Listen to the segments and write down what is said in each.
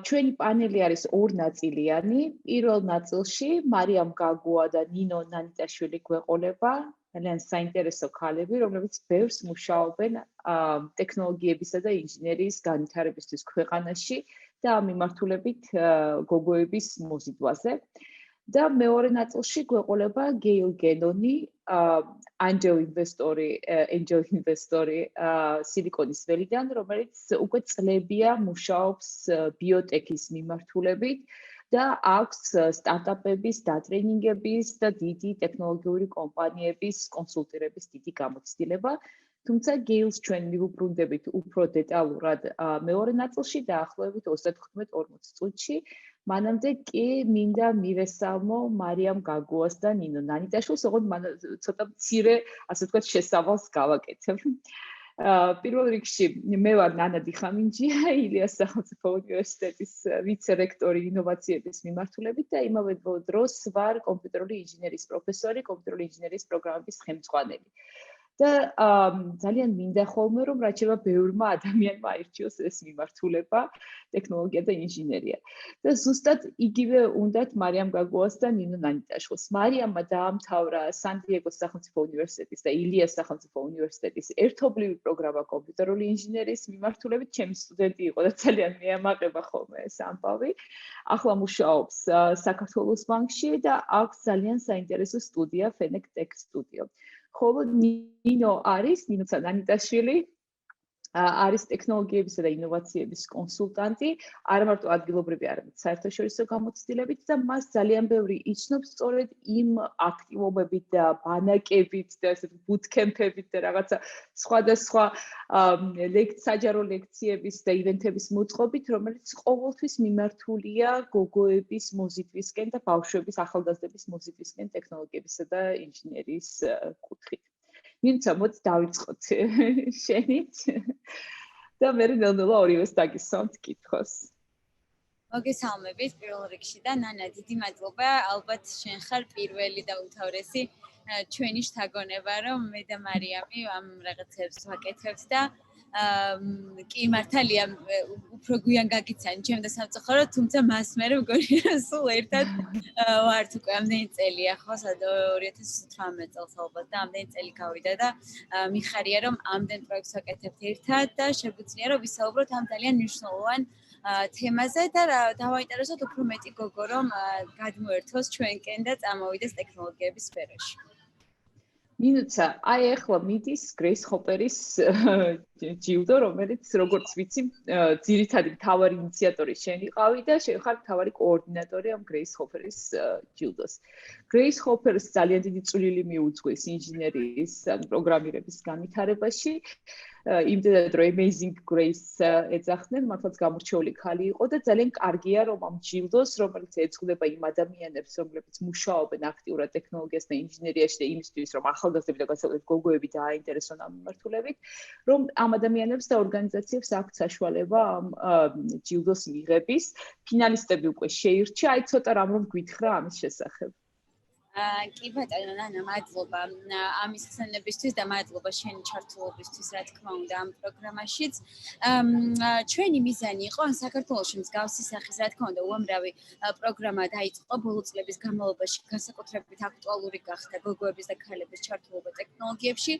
ჩვენი პანელი არის ორნაწილიანი. პირველ ნაწილში მარიამ გაგოა და ნინო ნანიტაშვილი გვეყოლება. ძალიან საინტერესო ქალები, რომლებიც ბევრს მუშაობენ ტექნოლოგიებისა და ინჟინერიის განვითარებისთვის ქვეყანაში და ამ მიმართულებით გოგოების მოზიდვაზე. და მეორე ნაწილში გვეყოლება გეილ გენონი, angel investor სილიკონის ველიდან, რომელიც უკვე წლებია მუშაობს ბიოტექის მიმართულებით და აქვს სტარტაპების დატრენინგების და დიდი ტექნოლოგიური კომპანიების კონსულტირების დიდი გამოცდილება. თუმცა გეილს ჩვენ მივუბრუნდებით უფრო დეტალურად მეორე ნაწილში დაახლოებით 35-40 წუთში. მანამდე კი მინდა მივესალმო მარიამ გაგოას და ნინო ნანიტაშვილს, ოღონდ მან ცოტა მცირე, ასე ვთქვათ, შესავალს გავაკეთებ. პირველ რიგში მე ვარ ნანა დიხამინჯია, ილიას სახელმწიფო უნივერსიტეტის ვიცე-რექტორი ინოვაციების მიმართულებით და იმავე დროს ვარ კომპიუტერული ინჟინერიის პროფესორი, კომპიუტერული ინჟინერიის პროგრამების ხელმძღვანელი. და ძალიან მინდა ხოლმე რომ რაც შევა ბევრმა ადამიანმა აირჩიოს ეს მიმართულება ტექნოლოგია და ინჟინერია. და ზუსტად იგივე უნდათ მარიამ გაგოას და ნინო ნანიტაშვილს. მარიამმა დაამთავრა სან-დიეგოს სახელმწიფო უნივერსიტეტის და ილიას სახელმწიფო უნივერსიტეტის ერთობლივი პროგრამა კომპიუტერული ინჟინერიის მიმართულებით. ჩემი სტუდენტი იყო და ძალიან მეამაყება ხოლმე ეს ამბავი. ახლა მუშაობს საქართველოს ბანკში და აქვს ძალიან საინტერესო სტუდია Fennec Tech Studio. ხოლო ნინო არის, ნინო ნანიტაშვილი არის ტექნოლოგიებისა და ინოვაციების კონსულტანტი, არა მარტო ადგილობრივი, არამედ საერთაშორისო გამოცდილებით და მას ძალიან ბევრი იცნობს სწორედ იმ აქტივობებით და ბანაკებით და ესეთ ბუთკემპებით და რაღაცა სხვადასხვა საჯარო ლექციების და ივენთების მოწყობით, რომელიც ყოველთვის მიმართულია გოგოების მოზიდვისკენ და ბავშვების ახალგაზრდების მოზიდვისკენ ტექნოლოგიებისა და ინჟინერიის კუთხით. Მინდა მოც დავიწყოთ შენით და მე ნელ-ნელა ორივეს დაგისვამთ კითხვას. მოგესალმებით პირველ რიგში და ნანა დიდი მადლობა ალბათ შენ ხარ პირველი და უმთავრესი ჩვენი შთაგონება რომ მე და მარიამი ამ რაღაცებს ვაკეთებთ და კი მართალია უფრო გვიან გაგიცანი ჩემ და სამწუხაროდ თუმცა მას მე მგონი რომ სულ ერთად ვართ უკვე ამდენი წელია ხო 2018 წელს ალბათ და ამდენი წელი გავიდა და მიხარია რომ ამდენ პროექტს ვაკეთებთ ერთად და შეგვიძლია რომ ვისაუბროთ ამ ძალიან მნიშვნელოვან თემაზე და დავაინტერესოთ უფრო მეტი გოგო რომ გადმოერთოს ჩვენკენ და წამოვიდეს ტექნოლოგიების სფეროში. მინუცა, აი ახლა მიდის გრეის ჰოპერის ჯილდო, რომელიც როგორც ვიცი, ძირითადი მთავარი ინიციატორი შენ იყავი და შენ ხარ მთავარი კოორდინატორი ამ გრეის ჰოპერის ჯილდოს. გრეის ჰოპერს ძალიან დიდი წვლილი მიუძღვის ინჟინერიის პროგრამირების განვითარებაში. იმდენად რომ Amazing Grace ეძახდნენ, მართლაც გამორჩეული ქალი იყო და ძალიან კარგია რომ ამ ჯილდოს, რომელიც ეძღვნება იმ ადამიანებს, რომლებიც მუშაობენ აქტიურად ტექნოლოგიას და ინჟინერიაში და იმისთვის, რომ ახალგაზრდები და განსაკუთრებით გოგოები დააინტერესონ ამ მიმართულებით, რომ ამ ადამიანებს და ორგანიზაციებს აქვთ საშუალება ამ ჯილდოს მიღების. ფინალისტები უკვე შეირჩა, აი ცოტა რამ რომ გითხრა ამის შესახებ. კი ბატონო ნანა მადლობა ამის ხსენებისთვის და მადლობა შენი ჩართულობისთვის რა თქმა უნდა ამ პროგრამაშიც ჩვენი მიზანი იყო ან საქართველოში მსგავსი სახის რა თქმა უნდა უამრავი პროგრამა დაიწყო ბოლო წლების განმავლობაში განსაკუთრებით აქტუალური გახდა გოგოების და ქალების ჩართულობა ტექნოლოგიებში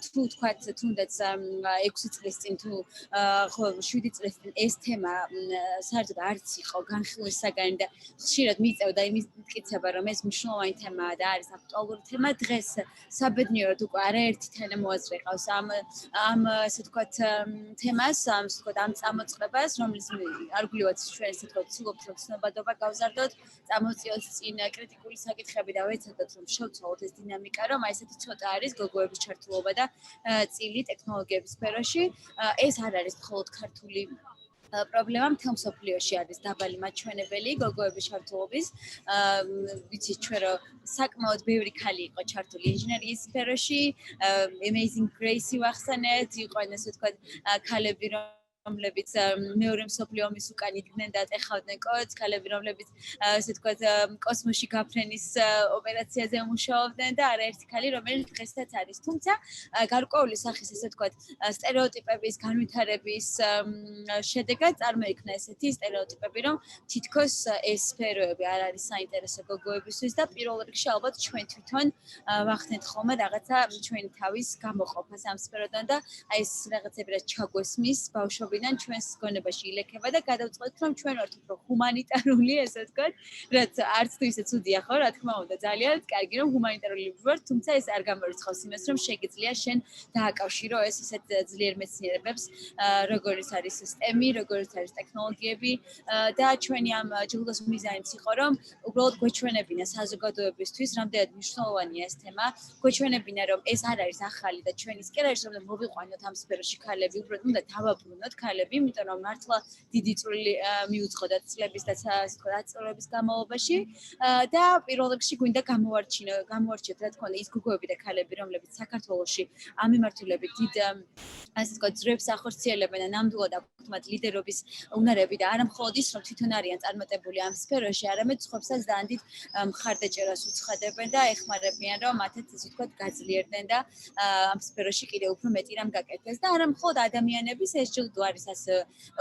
თუ თქვათ თუნდაც 6 წლის წინ თუ 7 წლის წინ ეს თემა საერთოდ არც იყო განხილვისაგანი და ხშირად მიწევდა იმის მტკიცება რომ ეს მნიშვნელოვანი თემა და არის აქტუალური თემა დღეს საბედნიეროდ უკვე არაერთი თანამოაზრე ყავს ამ ასე ვთქვათ თემას ამ ასე ვთქვათ ამ წამოწყებას რომლის არ გვლიوات ჩვენ ასე ვთქვათ ცდილობთ რომ ცნობადობა გავზარდოთ წამოწიოთ წინ კრიტიკული საკითხები და ვეცადოთ რომ შევცვალოთ ეს დინამიკა რომ აი ესეთი ცოტა არის გოგოების ჩართულობა და წილი ტექნოლოგიების სფეროში ეს არ არის მხოლოდ ქართული პრობლემა მთელ მსოფლიოში არის დაბალი მაჩვენებელი გოგოების ჩართულობის ვიცით ჩვენ რომ საკმაოდ ბევრი ქალი იყო ჩართული ინჟინერიის სფეროში Amazing Grace ვახსენეთ იყო ესე ვთქვათ ქალები რომლებიც მეორე მსოფლიო ომის უკან იდგნენ და ატეხავდნენ კოდს, ქალები, რომლებიც ასე ვთქვათ, კოსმოსში გაფრენის ოპერაციაზე მუშაობდნენ და არაერთი ქალი, რომელიც დღესაც არის. თუმცა გარკვეული სახის ასე ვთქვათ, სტერეოტიპების განვითარების შედეგად წარმოიქმნა ესეთი სტერეოტიპები, რომ თითქოს ეს სფეროები არ არის საინტერესო გოგოებისთვის და პირველ რიგში ალბათ ჩვენ თვითონ ვახდენთ ხოლმე რაღაცა ჩვენი თავის გამოყოფას ამ სფეროდან და აი ეს რაღაცები რაც ჩაგვესმის ბავშვობიდან ჩვენს გონებაში ილექება და გადავწყვეტთ რომ ჩვენ ვართ უფრო ჰუმანიტარული ესე ვთქვათ, რაც არც თუ ისე ცუდია ხო, რა თქმა უნდა, ძალიან კარგი რომ ჰუმანიტარული ვართ, თუმცა ეს არ გამორიცხავს იმას რომ შეგიძლია შენ დააკავშირო ეს ისეთ ძლიერ მეცნიერებებს, როგორიც არის STEM-ი, როგორიც არის ტექნოლოგიები და ჩვენი ამ ჯილდოს მიზანიც იყო რომ უბრალოდ გვეჩვენებინა საზოგადოებისთვის, რამდენად მნიშვნელოვანია ეს თემა, გვეჩვენებინა რომ ეს არ არის ახალი და ჩვენ ის კი არ არის რომ მოვიყვანოთ ამ სფეროში ქალები, უბრალოდ უნდა დავაბრუნოთ ქალები, იმიტომ რომ მართლა დიდი წვლილი მიუძღოდა წლების და აწლების განმავლობაში და პირველ რიგში გვინდა გამოვარჩიოთ რა თქმა უნდა ის გოგოები და ქალები, რომლებიც საქართველოში ამ მიმართულებით დიდ ასე ვთქვათ ძრებს ახორციელებენ და ნამდვილად აქვთ მათ ლიდერობის უნარები და არა მხოლოდ ის რომ თვითონ არიან წარმატებული ამ სფეროში, არამედ სხვებსაც დაანდით მხარდაჭერას უცხადებენ და ეხმარებიან რომ მათაც ასე ვთქვათ გაძლიერდნენ და ამ სფეროში კიდევ უფრო მეტი რამ გაკეთდეს და არა მხოლოდ ადამიანების ეს ჯილდო არის ასე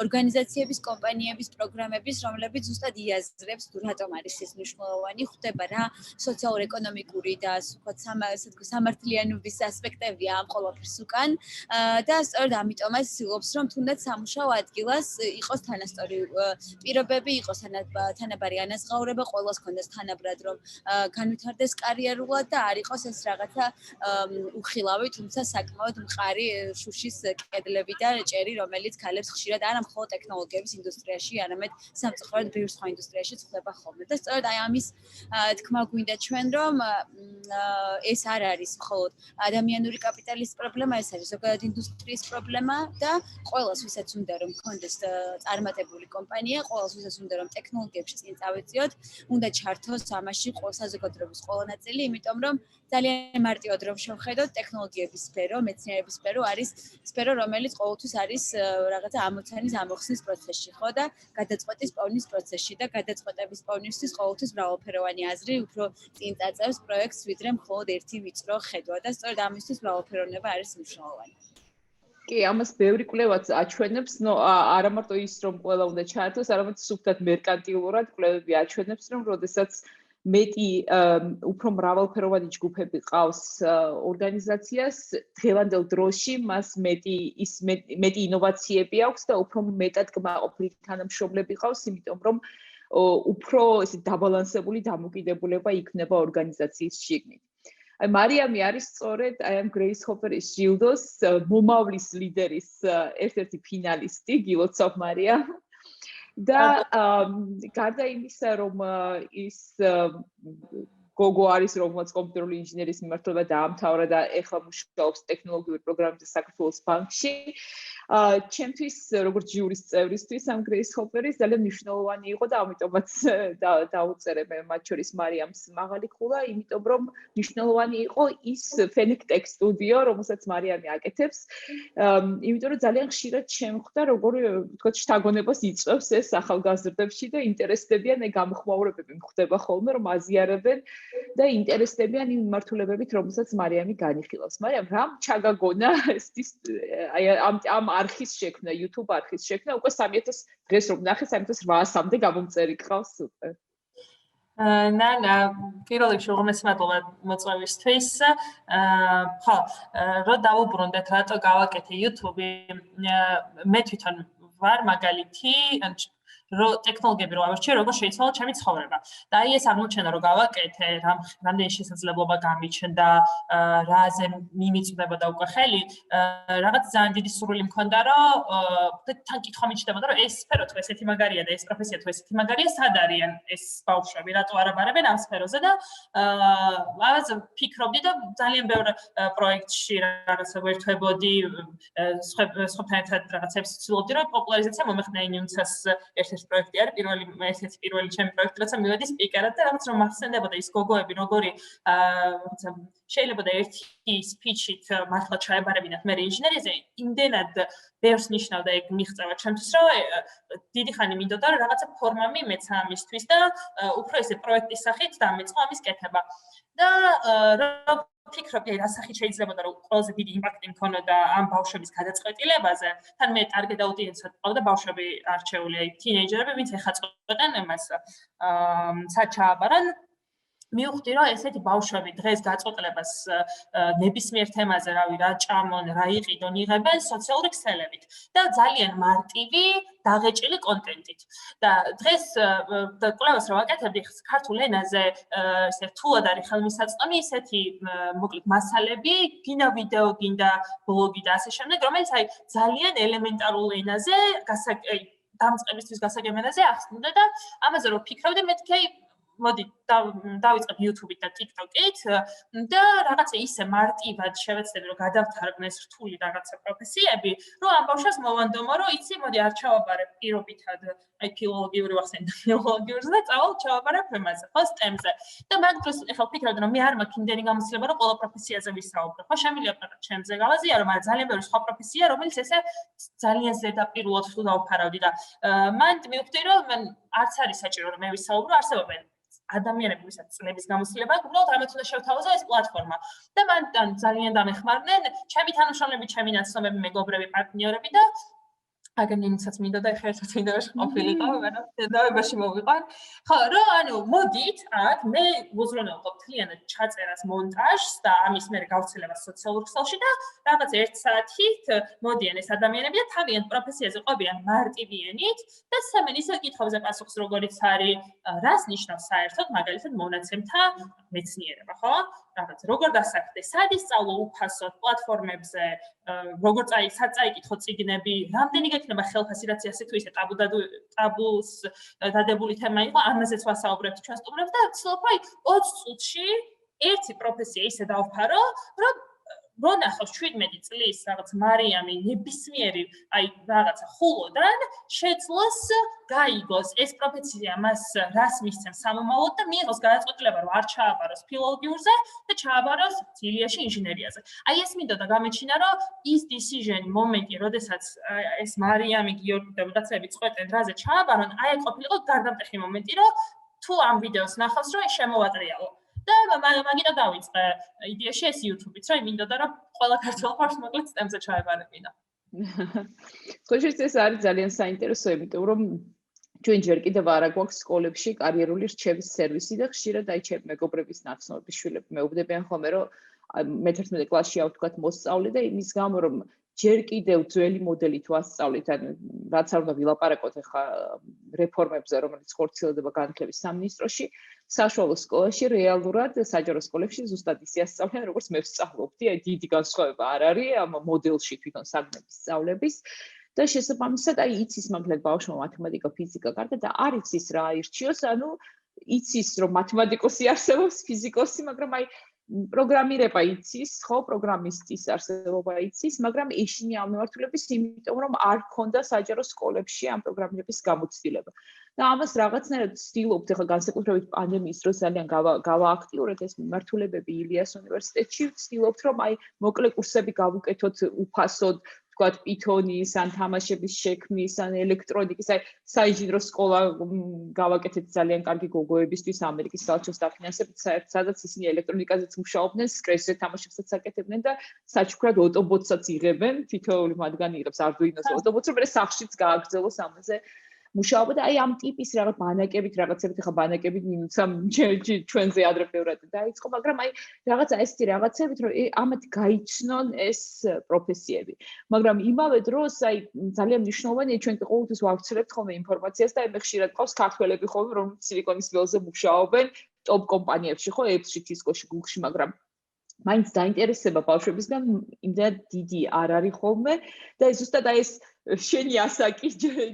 ორგანიზაციების, კომპანიების, პროგრამების, რომლებიც ზუსტად იაზრებს თუ რატომ არის ეს მნიშვნელოვანი, ხვდება რა სოციალურ-ეკონომიკური და ასე ვთქვათ სამართლიანობის ასპექტებია ამ ყველაფრის უკან და სწორედ ამიტომაც ცდილობს რომ თუნდაც სამუშაო ადგილას იყოს თანასწორი პირობები, იყოს თანაბარი ანაზღაურება, ყველას ქონდეს თანაბრად რომ განვითარდეს კარიერულად და არ იყოს ეს რაღაცა უხილავი, თუმცა საკმაოდ მყარი შუშის კედლები და ჭერი, რომელიც ქალებს ხშირად არა მხოლოდ ტექნოლოგიების ინდუსტრიაში, არამედ სამწუხაროდ ბევრ სხვა ინდუსტრიაში ხდება ხოლმე. და სწორედ აი ამის თქმა გვინდა ჩვენ რომ ეს არ არის მხოლოდ ადამიანური კაპიტალის პრობლემა, ეს არის ზოგადად ინდუსტრიის პრობლემა და ყველას ვისაც უნდა რომ გქონდეს წარმატებული კომპანია, ყველას ვისაც უნდა რომ ტექნოლოგიებში წინ წავეწიოთ, უნდა ჩართოს ამაში საზოგადოების ყველა ნაწილი, იმიტომ რომ ძალიან მარტივად რომ შევხედოთ ტექნოლოგიების სფერო, მეცნიერების სფერო არის სფერო, რომელიც ყოველთვის არის რაღაცა ამოცანის ამოხსნის პროცესში, ხო და გადაწყვეტის პოვნის პროცესში და გადაწყვეტების პოვნისთვის ყოველთვის მრავალფეროვანი აზრი უფრო წინ წაწევს პროექტს, ვიდრე მხოლოდ ერთი ვიწრო ხედვა და სწორედ ამისთვის მრავალფეროვნება არის მნიშვნელოვანი. კი, ამას ბევრი კვლევაც აჩვენებს, არა მარტო ის რომ ყველა უნდა ჩაერთოს, არამედ სუფთად მერკანტილურად კვლევები აჩვენებს, რომ როდესაც მეტი უფრო მრავალფეროვანი ჯგუფები ყავს ორგანიზაციას, დღევანდელ დროში მას მეტი ინოვაციები აქვს და უფრო მეტად კმაყოფილი თანამშრომლები ყავს, იმიტომ რომ უფრო ესე დაბალანსებული დამოკიდებულება იქნება ორგანიზაციის შიგნით. აი მარიამი არის სწორედ აი ამ გრეის ჰოფერის ჯილდოს მომავლის ლიდერის ერთ-ერთი ფინალისტი, გილოცავ მარიამ. და გარდა იმისა, რომ ის გოგო არის, რომელსაც კომპიუტერული ინჟინერიის მიმართულება დაამთავრა და ეხლა მუშაობს ტექნოლოგიურ პროგრამებზე საქართველოს ბანკში. ჩემთვის, როგორც ჟიურის წევრისთვის, ამ გრეის ჰოფერის ძალიან მნიშვნელოვანი იყო და ამიტომაც დაუწერე მე მათ შორის მარიამს მაღალი ყულა, იმიტომ რომ მნიშვნელოვანი იყო ის ფენექტექ სტუდიო, რომელსაც მარიამი აკეთებს. იმიტომ რომ ძალიან ხშირად შემხვდა, როგორ ვთქვათ, შთაგონებას იწვევს ეს ახალგაზრდებში და ინტერესდებიან გამოხმაურებები მხვდება ხოლმე, რომ აზიარებენ და ინტერესდებიან იმ მიმართულებებით, რომელსაც მარიამი განიხილავს. მარიამ, რამ ჩაგაგონა აი ამ არქის შექმნა, YouTube არქის შექმნა, უკვე 3000 დღეს რომ ნახე 3800-მდე გამომწერი გყავს, სუპერ. პირველ რიგში უღრმესი მადლობა მოწვევისთვის. ხო, რო დავუბრუნდეთ, რატო გავაკეთე YouTube-ი, მე თვითონ ვარ მაგალითი, რომ ტექნოლოგიები რო ავერჩიე, როგორ შეიცვალა ჩემი ცხოვრება. და აი ეს აღმოჩენა რომ გავაკეთე, რამდენი შესაძლებლობა გამიჩნდა, რაზე მიმიწვდებოდა უკვე ხელი, რაღაც ძალიან დიდი სურვილი მქონდა, რომ თან კითხვა მიჩნდებოდა, რომ ეს სფერო თუ ესეთი მაგარია და ეს პროფესია თუ ესეთი მაგარია, სად არიან ეს ბავშვები, რატო არ აბარებენ ამ სფეროზე და რაღაც ფიქრობდი და ძალიან ბევრ პროექტში რაღაცა ვერთვებოდი, სხვებთან ერთად რაღაცებს ვცდილობდი, რომ პოპულარიზაცია მომეხდინა ინიუნცას ერთ ერთ-ერთი პროექტი არის, პირველი ჩემი პროექტი, როცა მივედი სპიკერად და რაღაც რომ მახსენდებოდა ის გოგოები, როგორი შეიძლება და ერთი სპიჩით მართლა ჩაებარებინათ მე ინჟინერიაზე, იმდენად ბევრს ნიშნავდა ეგ მიღწევა ჩემთვის, რომ დიდი ხანი მინდოდა რომ რაღაცა ფორმა მიმეცა ამისთვის და უფრო ესე პროექტის სახით დამეწყო ამის კეთება. და ფიქრობ, რა სახით შეიძლება რომ ყველაზე დიდი იმპაქტი მქონოდა ამ ბავშვების გადაწყვეტილებაზე. თან მე ტარგეტ აუდიენსად ყავდა ბავშვები არჩეული, აი თინეიჯერები, ვინც ეხა წყვეტენ ამას საჩააბარან. მივხვდი, რომ ესეთი ბავშვები დღეს გაწყვეტილებას ნებისმიერ თემაზე, რავი, რა ჭამონ, რა იყიდონ, იღებენ სოციალური ქსელებით და ძალიან მარტივი, დაღეჭილი კონტენტით. და დღეს და კვლევას რომ ვაკეთებდი ქართულ ენაზე, ესე რთულად არის ხელმისაწვდომი ისეთი მოკლედ მასალები, გინდა ვიდეო, გინდა ბლოგი და ასე შემდეგ, რომელიც აი ძალიან ელემენტარულ ენაზე, დამწყებისთვის გასაგებ ენაზე ახსნიდა და ამაზე რომ ვფიქრობდი, მეთქი მოდი დავიწყებ YouTube-ით და TikTok-ით და რაღაცა ისე მარტივად შევეცდები რომ გადავთარგმნეს რთული რაღაცა პროფესიები, რომ ამ ბავშვს მოვანდომო, რომ იცი, მოდი არ ჩავაბარებ პირობითად, აი ფილოლოგიური ვახსენე ფილოლოგიურზე და წავალ ჩავაბარებ თემაზე, ხო, STEM-ზე. და მაგ დროს ეხლა ვფიქრობდი, რომ მე არ მაქვს იმდენი გამოცდილება, რომ ყველა პროფესიაზე ვისაუბრო. ხო, შემიძლია პატარა ჩემზე გავაზიარო, მაგრამ ძალიან ბევრი სხვა პროფესია, რომელიც ესე ძალიან ზედაპირულად თუ დავფარავდი და მანდ მივხვდი, რომ არც არის საჭირო რომ მე ვისაუბრო, არსებობენ ადამიანები, ვისაც წლების გამოცდილება აქვს, უბრალოდ რამაც უნდა შევთავაზო ეს პლატფორმა. და მან ძალიან დამეხმარნენ ჩემი თანამშრომლები, ჩემი ნაცნობები, მეგობრები, პარტნიორები და აგენინიცაც მინდა და ეხლა ერთად მინდაში ყოფილიყო, მაგრამ დედავებაში მოვიყარ. ხო, რომ ანუ მოდით, აქ მე უზრუნველყოფ მთლიანად ჩაწერას მონტაჟს და ამის მერე გავრცელებას სოციალურ ქსელში და რაღაც 1 საათით მოდიან ეს ადამიანები და თავიანთ პროფესიაზე ყვებიან მარტივი ენით და სცემენ ისე კითხვებზე პასუხს, როგორიც არის, რას ნიშნავს საერთოდ, მაგალითად მონაცემთა მეცნიერება, ხო? რაღაც როგორ გასაგდე, სად ისწავლო უფასოდ პლატფორმებზე, როგორ წაიკითხო წიგნები, რამდენი გექნება ხელფასი, რაც ასე თუ ისე ტაბუს დადებული თემა იყო, ამაზეც ვასაუბრებთ ჩვენ სტუმრებს და ვცდილობ აი 20 წუთში ერთი პროფესია ისე დავფარო, რომ ვნახავს 17 წლის რაღაც მარიამი ნებისმიერი აი რაღაცა ხულოდან შეძლოს გაიგოს ეს პროფესია მას რას მისცემს სამომავლოდ და მიიღოს გადაწყვეტილება რომ არ ჩააბაროს ფილოლოგიურზე და ჩააბაროს ილიაში ინჟინერიაზე. აი ეს მინდოდა გამეჩინა რომ ის decision მომენტი, როდესაც ეს მარიამი გიორგი და რაღაცები წყვეტენ რაზე ჩააბარონ, აი ეს ყოფილიყო გარდამტეხი მომენტი რომ თუ ამ ვიდეოს ნახავს რომ შემოვატრიალო. და მაგიტო დავიწყე იდეაში ეს YouTube-ით, რომ მინდოდა რომ ყველა ქართველ ხალხს მოკლედ STEM-ზე ჩაებარებინა. ხოჭიც ეს არის ძალიან საინტერესო, იმიტომ რომ ჩვენ ჯერ კიდევ არ აგვაქვს სკოლებში კარიერული რჩევის სერვისი და ხშირად აი ჩემი მეგობრების ნაცნობი შვილები მეუბნებიან ხოლმე, რომ მე-11 კლასში ავთქვათ მოსწავლე და იმის გამო რომ ჯერ კიდევ ძველი მოდელით ვასწავლით, ანუ რაც არ უნდა ვილაპარაკოთ ახლა რეფორმებზე, რომელიც ხორციელდება განათლების სამინისტროში, საშუალო სკოლაში რეალურად საჯარო სკოლებში ზუსტად ისე ასწავლიან, როგორც მე ვსწავლობდი, აი დიდი განსხვავება არ არის ამ მოდელში თვითონ საგნების სწავლების და შესაბამისად აი იცის მაგალითად ბავშვმა მათემატიკა, ფიზიკა გარდა და არ იცის რა აირჩიოს, ანუ იცის რომ მათემატიკოსი არსებობს, ფიზიკოსი, მაგრამ აი პროგრამირება იცის, ხო, პროგრამისტის არსებობა იცის, მაგრამ ეშინია ამ მიმართულების, იმიტომ რომ არ ქონდა საჯარო სკოლებში ამ პროგრამირების გამოცდილება. და ამას რაღაცნაირად ვცდილობთ, ახლა განსაკუთრებით პანდემიის დროს ძალიან გავააქტიურეთ ეს მიმართულებები ილიას უნივერსიტეტში, ვცდილობთ რომ აი მოკლე კურსები გავუკეთოთ უფასოდ, ვთქვათ, პითონის, ან თამაშების შექმნის, ან ელექტრონიკის, აი საინჟინრო სკოლა გავაკეთეთ ძალიან კარგი გოგოებისთვის ამერიკის საელჩოს დაფინანსებით, სადაც ისინი ელექტრონიკაზეც მუშაობდნენ, სკრეჩზე თამაშებსაც აკეთებდნენ და საჩუქრად ოტობოტსაც იღებენ, თითოეული მათგანი იღებს არდუინოზე ოტობოტს, რომ მე სახშიც გააგრძელოს ამაზე მუშაობა და აი ამ ტიპის რაღაც ბანაკებით, რაღაცებით ახლა ბანაკებით მინუცამ ჩვენზე ადრე ბევრად დაიწყო, მაგრამ აი რაღაცა ესეთი რაღაცებით, რომ ამათ გაიცნონ ეს პროფესიები. მაგრამ იმავე დროს აი ძალიან მნიშვნელოვანია ჩვენ ყოველთვის ვავრცელებთ ხოლმე ინფორმაციას და მე ხშირად ყავს ქართველები ხოლმე, რომლებიც სილიკონის ველზე მუშაობენ ტოპ კომპანიებში, ხო, Apple-ში, Cisco-ში, Google-ში, მაგრამ მაინც დაინტერესება ბავშვებისგან იმდენად დიდი არ არის ხოლმე და ეს ზუსტად აი ეს შენი ასაკი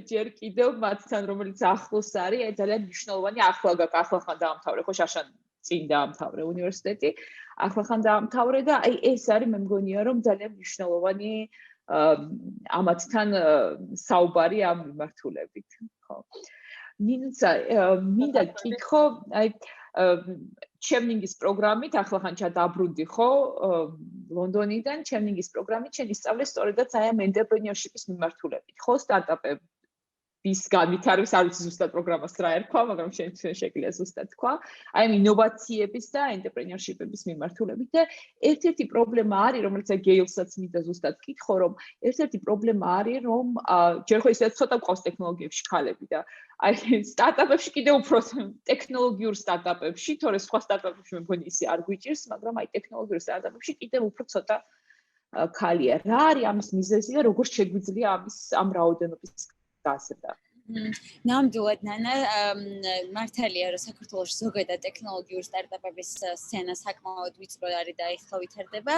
ჯერ კიდევ მათთან რომელიც ახლოს არის, აი ძალიან მნიშვნელოვანი ახლახან დაამთავრე, ხო შაშან წინ დაამთავრე უნივერსიტეტი, ახლახან დაამთავრე და აი ეს არის მე მგონია რომ ძალიან მნიშვნელოვანი ამათთან საუბარი ამ მიმართულებით, ხო. ნინუცა მინდა კითხო, აი ჩემნინგის პროგრამით ახლახანჩა დაბრუნდი ხო ლონდონიდან ჩემნინგის პროგრამით შენ ისწავლე სწორედაც აი ამ ენტერპრენიორშიპის მიმართულებით ხო სტარტაპები ის განვითარების არ ვიცი ზუსტად პროგრამას რა ერქვა, მაგრამ შენ შეგვიძლია ზუსტად თქვა, აი ამ ინოვაციების და ენტერპრენიორშიპების მიმართულებით და ერთ-ერთი პრობლემა არის, რომელიც გეილსაც მინდა ზუსტად კითხო, რომ ერთ-ერთი პრობლემა არის, რომ ჯერ ხო ისე ცოტა ყავს ტექნოლოგიებში ქალები და აი სტარტაპებში კიდევ უფრო ტექნოლოგიურ სტარტაპებში, თორე სხვა სტარტაპებში მე მგონი ისე არ გვიჭირს, მაგრამ აი ტექნოლოგიურ სტარტაპებში კიდევ უფრო ცოტა ქალია. რა არის ამის მიზეზი და როგორ შეგვიძლია ამ რაოდენობის გასდა. ნამდვილად ნანა მართალია რომ საქართველოში ზოგადად ტექნოლოგიური სტარტაპების სცენა საკმაოდ ვიწრო არის და ეხლა ვითარდება,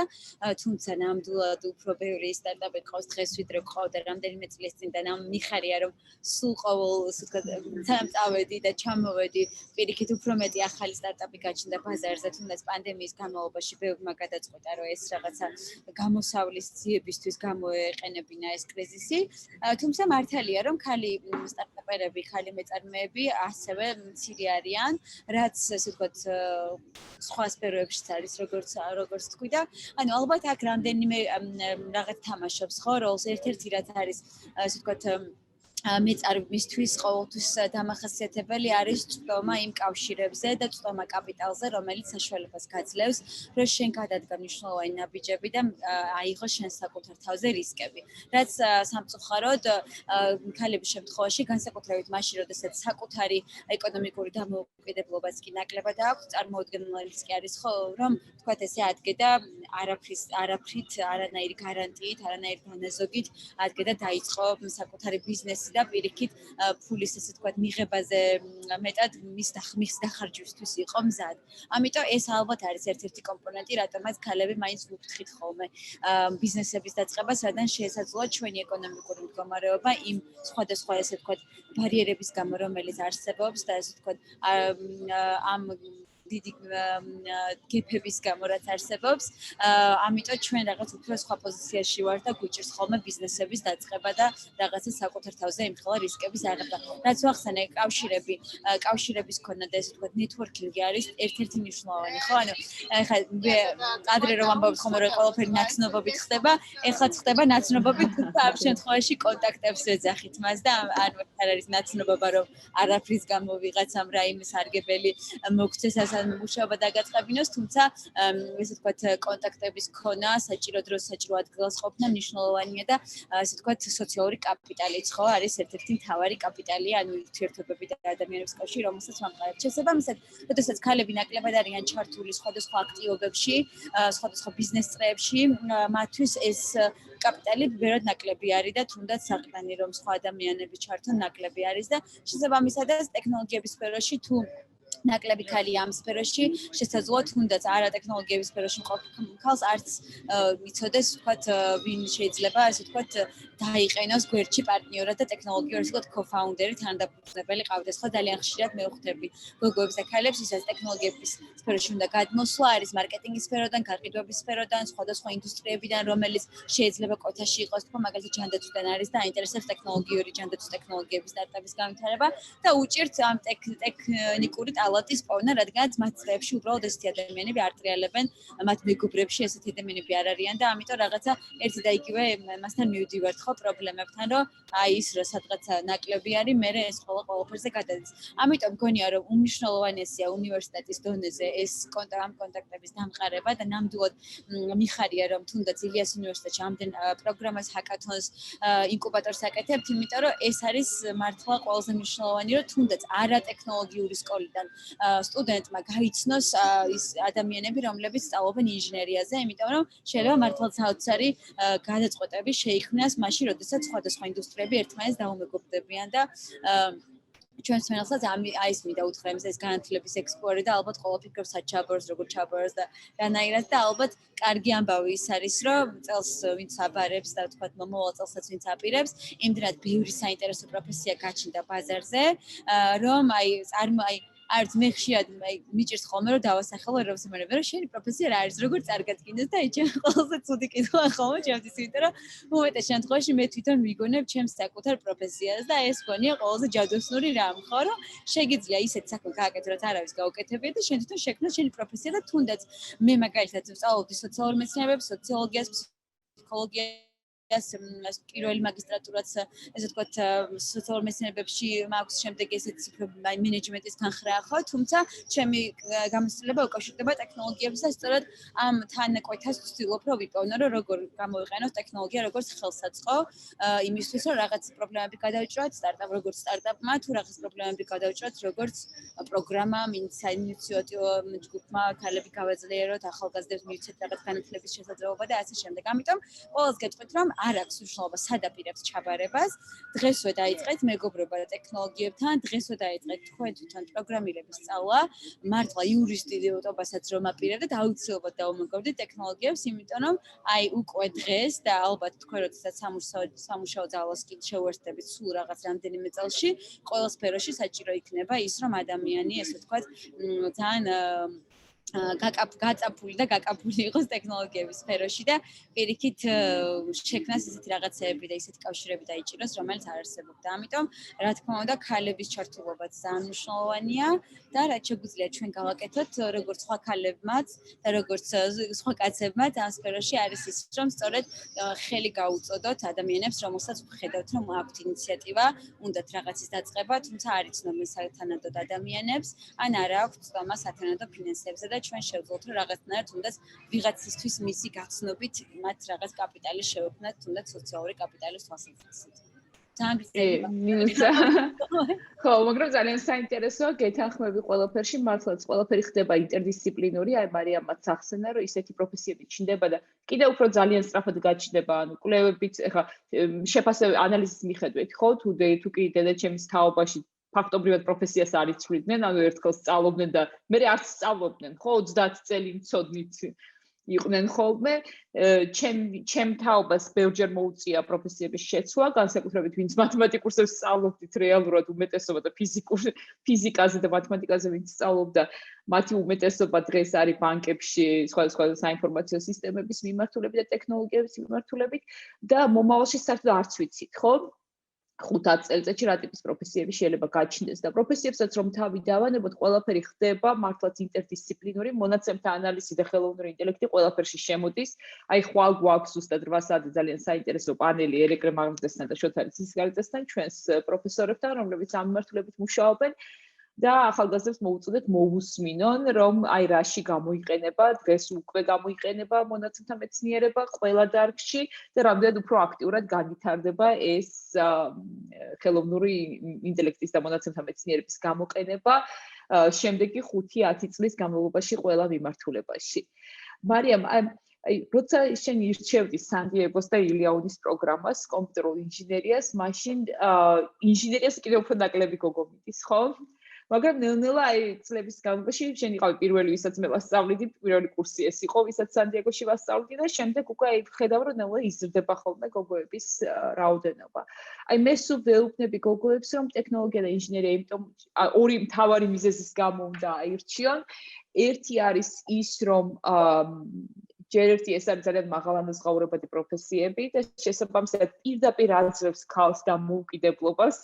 თუმცა ნამდვილად უფრო ბევრი სტარტაპი ყავს დღეს ვიდრე ყავდა რამდენიმე წლის წინ და მიხარია რომ სულ ყოველ სანამ წავედი და ჩამოვედი პირიქით უფრო მეტი ახალი სტარტაპი გაჩნდა ბაზარზე, თუნდაც პანდემიის განმავლობაში ბევრმა გადაწყვეტა რომ ეს რაღაცა გამოსავლის ძიებისთვის გამოეყენებინა ეს კრიზისი, თუმცა მართალია რომ ხალი სტარტაპერები, ხალი მეწარმეები ასევე მცირე არიან, რაც ასე ვთქვათ, სხვა სფეროებშიც არის, როგორც თქვი და ანუ ალბათ აქ რამდენიმე რაღაც თამაშობს, ხო, როლს ერთ-ერთი რაც არის, ასე ვთქვათ, მეწარმისთვის ყოველთვის დამახასიათებელი არის წვდომა იმ კავშირებზე და წვდომა კაპიტალზე, რომელიც საშუალებას გაძლევს, რომ შენ გადადგა მნიშვნელოვანი ნაბიჯები და აიღო შენ საკუთარ თავზე რისკები. რაც სამწუხაროდ ქალების შემთხვევაში განსაკუთრებით მაშინ, როდესაც საკუთარი ეკონომიკური დამოუკიდებლობაც კი ნაკლებად აქვს, წარმოუდგენელიც კი არის, ხო, რომ თქვათ ესე ადგედა არაფრით, არანაირი გარანტიით, არანაირი დანაზოგით ადგედა დაიწყო საკუთარი ბიზნესი და პირიქით ფულის ესე თქვათ მიღებაზე მეტად მის დახარჯვისთვის იყო მზად. ამიტომ ეს ალბათ არის ერთ-ერთი კომპონენტი, რატომაც ქალები მაინც ვუფრთხით ხოლმე ბიზნესების დაწყებას, რადგან შესაძლოა ჩვენი ეკონომიკური მდგომარეობა იმ სხვადასხვა ესე თქვათ ბარიერების გამო, რომელიც არსებობს და ესე თქვათ ამ დიდი გეფების გამო რაც არსებობს, ამიტომ ჩვენ რაღაც უფრო სხვა პოზიციაში ვართ და გვიჭირს ხოლმე ბიზნესების დაწყება და რაღაცა საკუთარ თავზე ემთხვევა რისკების აღება. რაც ვახსენე, კავშირების ქონა და ესე ვთქვათ, ნეტვორკინგი არის ერთ-ერთი მნიშვნელოვანი, ხო? ანუ ეხლა ადრე რომ ამბობთ ხოლმე რომ ყველაფერი ნაცნობობით ხდება, ეხლა ხდება ნაცნობობით ამ შემთხვევაში კონტაქტებს ეძახით მას და ანუ არ არის ნაცნობობა რომ არაფრის გამო ვიღაცამ რაიმე სარგებელი მოგცეს მუშაობა დაგაწყებინოს, თუმცა ესე ვთქვათ კონტაქტების ქონა, საჭირო დროს საჭირო ადგილას ყოფნა მნიშვნელოვანია და ესე ვთქვათ სოციალური კაპიტალიც ხო არის ერთ-ერთი მთავარი კაპიტალი, ანუ ურთიერთობები და ადამიანების კავშირი, რომელსაც ვამყარებთ. შესაბამისად, როდესაც ქალები ნაკლებად არიან ჩართული სხვადასხვა აქტივობებში, სხვადასხვა ბიზნეს წრეებში, მათთვის ეს კაპიტალი ბევრად ნაკლები არის და თუნდაც საყრდენი რომ სხვა ადამიანები ჩართონ ნაკლები არის და შესაბამისად ტექნოლოგიების სფეროში თუ ნაკლები ქალია ამ სფეროში, შესაძლოა თუნდაც არა ტექნოლოგიების სფეროში მყოფ ქალს არც იცოდეს, ვთქვათ, ვინ შეიძლება, ასე ვთქვათ, დაიყენოს გვერდში პარტნიორად და ტექნოლოგიურ ასე ვთქვათ, co-founder-ი თანადამფუძნებელი ყავდეს. ხო, ძალიან ხშირად მე ვხვდები გოგოებს და ქალებს, ისაც ტექნოლოგიების სფეროში უნდა გადმოსვლა, არის მარკეტინგის სფეროდან, გაყიდვების სფეროდან, სხვადასხვა ინდუსტრიებიდან, რომელიც შეიძლება კვეთაში იყოს, თქო, მაგალითად ჯანდაცვიდან არის და აინტერესებს ტექნოლოგიური ჯანდაცვის ტექნოლოგიების სტარტაპის განვითარება და უჭირთ ამ ტექნიკური ტალანტის პოვნა, რადგანაც მათ წრეებში უბრალოდ ესეთი ადამიანები არ ტრიალებენ, მათ მეგობრებში ესეთი ადამიანები არ არიან და ამიტომ რაღაცა ერთი და იგივე მასთან მივდივართ ხო პრობლემებთან, რომ აი ის რა სადღაც ნაკლები არის, მე ეს ყველაფერზე გადადის. ამიტომ მგონია, რომ უმნიშვნელოვანესია უნივერსიტეტის დონეზე ეს ამ კონტაქტების დამყარება და ნამდვილად მიხარია, რომ თუნდაც ილიას უნივერსიტეტში ამდენ პროგრამას, ჰაკათონს, ინკუბატორს აკეთებთ, იმიტომ რომ ეს არის მართლა ყველაზე მნიშვნელოვანი, რომ თუნდაც არატექნოლოგიური სკოლიდან სტუდენტმა გაიცნოს ის ადამიანები, რომლებიც სწავლობენ ინჟინერიაზე, იმიტომ რომ შეიძლება მართლა საოცარი გადაწყვეტები შეიქმნას მაშინ, როდესაც სხვადასხვა ინდუსტრიები ერთმანეთს დაუმეგობრდებიან და ჩვენს მენელსაც ის მინდა უთხრა იმის ეს განათლების ექსპლორი და ალბათ ყველა ფიქრობს საჩაბარს, როგორ ჩაბარს და რანაირად და ალბათ კარგი ამბავი ის არის, რომ წელს ვინც აბარებს და თქვათ მომავალ წელსაც ვინც აპირებს, იმდენად ბევრი საინტერესო პროფესია გაჩნდა ბაზარზე, რომ არც მე ხშირად მიჭირს ხოლმე რომ დავასახელო რევსემერები რომ შენი პროფესია რა არის როგორ წარგადგინდეს და ეჩენ ყველაზე ცუდი კითხვა ხოლმე ჩემთვის იმიტომ რომ უმეტეს შემთხვევაში მე თვითონ ვიგონებ ჩემს საკუთარ პროფესიას და ეს გონია ყველაზე ჯადოსნური რამ ხო რომ შეგიძლია ისეთ საქმე გააკეთო რაც არავის გაუკეთებია და შენ თვითონ შექმნას შენი პროფესია და თუნდაც მე მაგალითად ვსწავლობდი სოციალურ მეცნიერებებს სოციოლოგიას ფსიქოლოგიას პირველი მაგისტრატურაც ესე ვთქვათ სოციალურ მეცნიერებებში მაქვს შემდეგ ესეც მენეჯმენტის განხრა ხო თუმცა ჩემი გამოცდილება უკავშირდება ტექნოლოგიებს და სწორედ ამ თანაკვეთას ვცდილობ რომ ვიპოვნო რომ როგორ გამოვიყენოთ ტექნოლოგია როგორც ხელსაწყო იმისთვის რომ რაღაც პრობლემები გადავჭრათ როგორც სტარტაპმა თუ რაღაც პრობლემები გადავჭრათ როგორც პროგრამამ ინიციატივა ჯგუფმა ქალები გავაძლიეროთ ახალგაზრდებს მივცეთ რაღაც განათლების შესაძლებლობა და ასე შემდეგ ამიტომ ყველას გეტყვით რომ არ აქვს მნიშვნელობა სადაპირებს ჩაბარებას. დღესვე დაიწყეთ მეგობრობა ტექნოლოგიებთან, დღესვე დაიწყეთ თქვენ თვითონ პროგრამირების სწავლა, მართლა იურისტობასაც რომ აპირებდეთ, აუცილებლად დაუმეგობრდით ტექნოლოგიებს, იმიტომ რომ აი უკვე დღეს და ალბათ თქვენ როდესაც სამუშაო ძალას კი შევერთდებით სულ რაღაც რამდენიმე წელში, ყველა სფეროში საჭირო იქნება ის რომ ადამიანი, ესე ვთქვათ, ძალიან გაწაფული და გაკაფული იყოს ტექნოლოგიების სფეროში და პირიქით შექმნას ისეთი რაღაცეები და ისეთი კავშირები დაიჭიროს, რომელიც არ არსებობდა. ამიტომ, რა თქმა უნდა, ქალების ჩართულობაც ძალიან მნიშვნელოვანია და რაც შეგვიძლია ჩვენ გავაკეთოთ, როგორც სხვა ქალებმაც და როგორც სხვა კაცებმაც ამ სფეროში არის ის, რომ სწორედ ხელი გაუწოდოთ ადამიანებს, რომელსაც ვხედავთ, რომ აქვთ ინიციატივა, უნდათ რაღაცის დაწყება, თუმცა არ იცნობენ სათანადოდ ადამიანებს, ან არა აქვთ ცდომა სათანადო ფინანსებზე და ჩვენ შევძლოთ რომ რაღაცნაირად თუნდაც ვიღაცისთვის მისი გაცნობით მათ რაღაც კაპიტალი შევექმნათ თუნდაც სოციალური კაპიტალის თვალსაზრისით. ხო, მაგრამ ძალიან საინტერესოა გეთანხმები ყველაფერში, მართლაც ყველაფერი ხდება ინტერდისციპლინური, აი მარიამაც ახსენა, რომ ისეთი პროფესიები ჩნდება და კიდევ უფრო ძალიან სწრაფად გაჩნდება, ანუ კვლევებით, ეხლა შეფასებები ანალიზის მიხედვით, ხო, თუ კი დედაჩემის თაობაში ფაქტობრივად პროფესიას არ იცვლიდნენ, ანუ ერთხელ სწავლობდნენ და მე არც სწავლობდნენ, ხო, 30 წელი მცოდნით იყვნენ ხოლმე. ჩემ თაობას ბევრჯერ მოუწია პროფესიების შეცვლა, განსაკუთრებით ვინც მათემატიკურს სწავლობდით რეალურად უმეტესობა და ფიზიკაზე და მათემატიკაზე ვინც სწავლობდა, მათი უმეტესობა დღეს არის ბანკებში, სხვადასხვა საინფორმაციო სისტემების მიმართულებით და ტექნოლოგიების მიმართულებით და მომავალში საერთოდ არც ვიცით, ხო? 5 წელიწადში რა ტიპის პროფესიები შეიძლება გაჩნდეს და პროფესიებსაც რომ თავი დავანებოთ, ყველაფერი ხდება მართლაც ინტერდისციპლინური, მონაცემთა ანალიზი და ხელოვნური ინტელექტი ყველაფერში შემოდის. აი ხვალ გვაქვს ზუსტად 8 საათი ძალიან საინტერესო პანელი ერეკრე მაგნიტესთან და შოთარი ცისკარიძესთან, ჩვენს პროფესორებთან, რომლებიც ამ მიმართულებით მუშაობენ. და ახალგაზრდებს მოუწოდეთ მოусმინონ, რომ აი რაში გამოიყენება, დღეს უკვე გამოიყენება მონაცემთა მეცნიერება ყველა დარგში და რამდენად უფრო აქტიურად განვითარდება ეს ხელოვნური ინტელექტის და მონაცემთა მეცნიერების გამოყენება შემდეგი 5-10 წლის განმავლობაში ყველა მიმართულებაში. მარიამ, აი როცა შენ ირჩევდი სან-დიეგოს და ილიაუნის პროგრამას კომპიუტერულ ინჟინერიას, მაშინ ინჟინერიას კიდევ უფრო ნაკლები გოგო მიდის, ხო? მაგრამ ნელ-ნელა აი წლების განმავლობაში შენ იყავი პირველი, ვისაც მე ვასწავლიდი, პირველი კურსი ეს იყო, ვისაც სან-დიეგოში ვასწავლდი და შემდეგ უკვე აი ხედავ რომ ნელა იზრდება ხოლმე გოგოების რაოდენობა. აი მე სულ ვეუბნები გოგოებს რომ ტექნოლოგია და ინჟინერია იმიტომ ორი მთავარი მიზეზის გამო უნდა აირჩიონ. ერთი არის ის რომ ჯერ ერთი ეს არის ძალიან მაღალანაზღაურებადი პროფესიები და შესაბამისად პირდაპირ აძლევს ქალს დამოუკიდებლობას,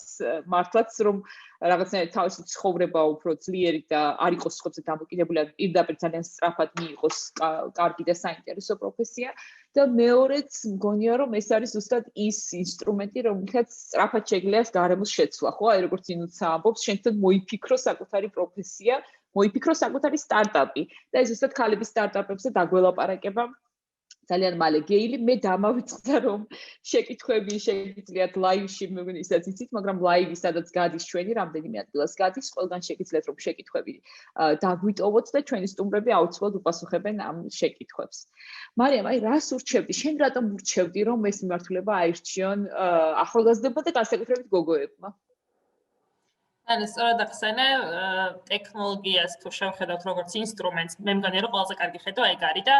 მართლაც რომ რაღაცნაირად თავისი ცხოვრება უფრო ძლიერი და არ იყოს სხვებზე დამოკიდებული, ან პირდაპირ ძალიან სწრაფად მიიღოს კარგი და საინტერესო პროფესია. და მეორეც მგონია რომ ეს არის ზუსტად ის ინსტრუმენტი, რომელთაც სწრაფად შეგიძლია გარემოს შეცვლა, ხო? აი როგორც ინუცა ამბობს, შენ თვითონ მოიფიქრო საკუთარი პროფესია, მოიფიქრო საკუთარი სტარტაპი და ეს ზუსტად ქალების სტარტაპებზე დაგველაპარაკება ძალიან მალე გეილი. მე დამავიწყდა რომ შეკითხვები შეგიძლიათ ლაივში, მე მგონი ისაც იცით, მაგრამ ლაივი სადაც გადის ჩვენი რამდენიმე ადგილას გადის, ყველგან შეგიძლიათ რომ შეკითხვები დაგვიტოვოთ და ჩვენი სტუმრები აუცილებლად უპასუხებენ ამ შეკითხვებს. მარიამ, აი რას ურჩევდი? შენ რატომ ურჩევდი რომ ეს მიმართულება აირჩიონ ახალგაზრდებმა და განსაკუთრებით გოგოებმა? ანუ სწორად ახსენე, ტექნოლოგიას თუ შევხედავთ როგორც ინსტრუმენტს, მე მგონია რომ ყველაზე კარგი ხედვა ეგ არის და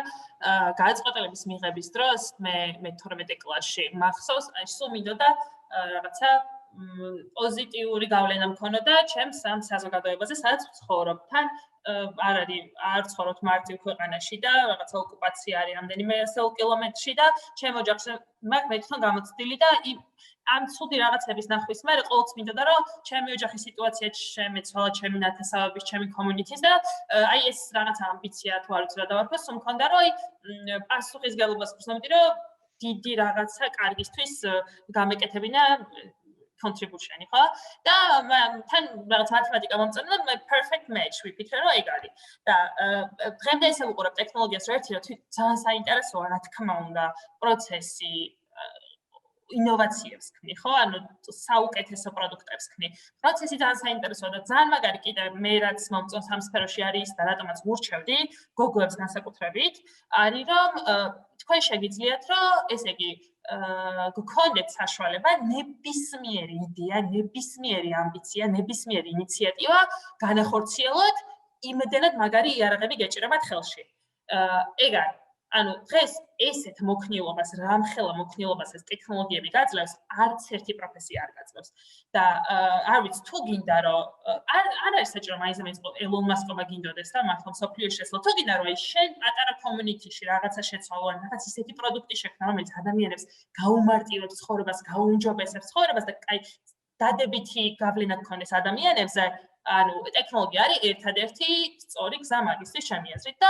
განწყობილების მიღების დროს მე 12 კლასში მახსოვს, აი სულ მინდოდა რაღაცა პოზიტიური გავლენა მქონოდა ჩემს ამ საზოგადოებაზე, სადაც ვცხოვრობ. თან არ ვცხოვრობ მარტივ ქვეყანაში და რაღაცა ოკუპაცია არის რამდენიმე კილომეტრში და ჩემ ოჯახს მაგ მე თვითონ გამოცდილი და ამ ცუდი რაღაცების ნახვის მერე ყოველთვის მინდოდა რომ ჩემი ოჯახის სიტუაცია შემეცვალა, ჩემი ნათესავების, ჩემი კომუნიტის და აი ეს რაღაცა ამბიცია თუ არ ვიცი რა დავარქვას, მქონდა რომ აი პასუხისგებლობას ვცნობდი რომ დიდი რაღაცა კარგისთვის გამეკეთებინა contribution-ი, ხო? და თან რაღაც მათემატიკა მომწონდა და perfect match ვიფიქრე რომ ეგ არის. და დღემდე ესე ვუყურებ ტექნოლოგიას რა ერთი რომ ძალიან საინტერესოა რა თქმა უნდა პროცესი ინოვაციებს ქმნი, ხო? ანუ საუკეთესო პროდუქტებს ქმნი. პროცესი ძალიან საინტერესოა და ძალიან მაგარი კიდე მე რაც მომწონს ამ სფეროში არის და რატომაც ვურჩევდი გოგოებს განსაკუთრებით, არის რომ თქვენ შეგიძლიათ რომ ესე იგი გქონდეთ საშუალება ნებისმიერი იდეა, ნებისმიერი ამბიცია, ნებისმიერი ინიციატივა განახორციელოთ, იმდენად მაგარი იარაღები გეჭირებათ ხელში. ეგ არის. ანუ დღეს ესეთ მოქნილობას, რამხელა მოქნილობას ეს ტექნოლოგიები გაძლევს, არც ერთი პროფესია არ გაძლევს. და არ ვიცი თუ გინდა რომ არ არის საჭირო მაინც ელონ მასკობა გინდოდეს და მართლა მსოფლიოში შესვლა. თუ გინდა რომ შენ პატარა კომუნიტიში რაღაცა შეცვალო, რაღაც ისეთი პროდუქტი შექმნა, რომელიც ადამიანებს გაუმარტივებს ცხოვრებას, გაუმჯობესებს ცხოვრებას და კაი დადებითი გავლენა გქონდეს ადამიანებზე, ანუ ტექნოლოგია არის ერთადერთი სწორი გზა მაგისტრის ჩემი აზრით და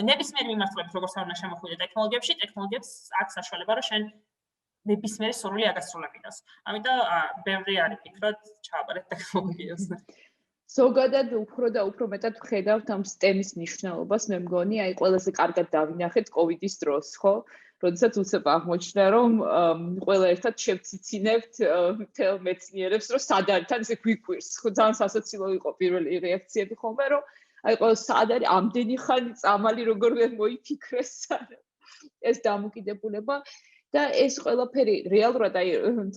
ნებისმიერი მიმართულებით როგორც არ უნდა შემოხვიდე ტექნოლოგიებში, ტექნოლოგიებს აქვს საშუალება რომ შენ ნებისმიერი სურვილი აგასრულებინოს. ამიტომ ბევრი არის ფიქრობ ჩააბარეთ ტექნოლოგიებზე. ზოგადად უფრო და უფრო მეტად ვხედავთ ამ STEM-ის მნიშვნელობას, მე მგონი, აი ყველაზე კარგად დავინახეთ COVID-ის დროს, ხო? როდესაც უცებ აღმოჩნდა, რომ ყველა ერთად შევციცინებთ მთელ მეცნიერებს, რომ სად არის, თან ესე გვიკვირს, ხო ძალიან სასაცილო იყო პირველი რეაქციები ხოლმე, რომ აი ყველა სად არის, ამდენი ხანი წამალი როგორ ვერ მოიფიქრეს ეს დამოკიდებულება და ეს ყველაფერი რეალურად აი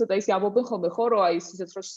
ცოტა ისე ამობენ ხოლმე, ხო, რომ აი სიცოცხლის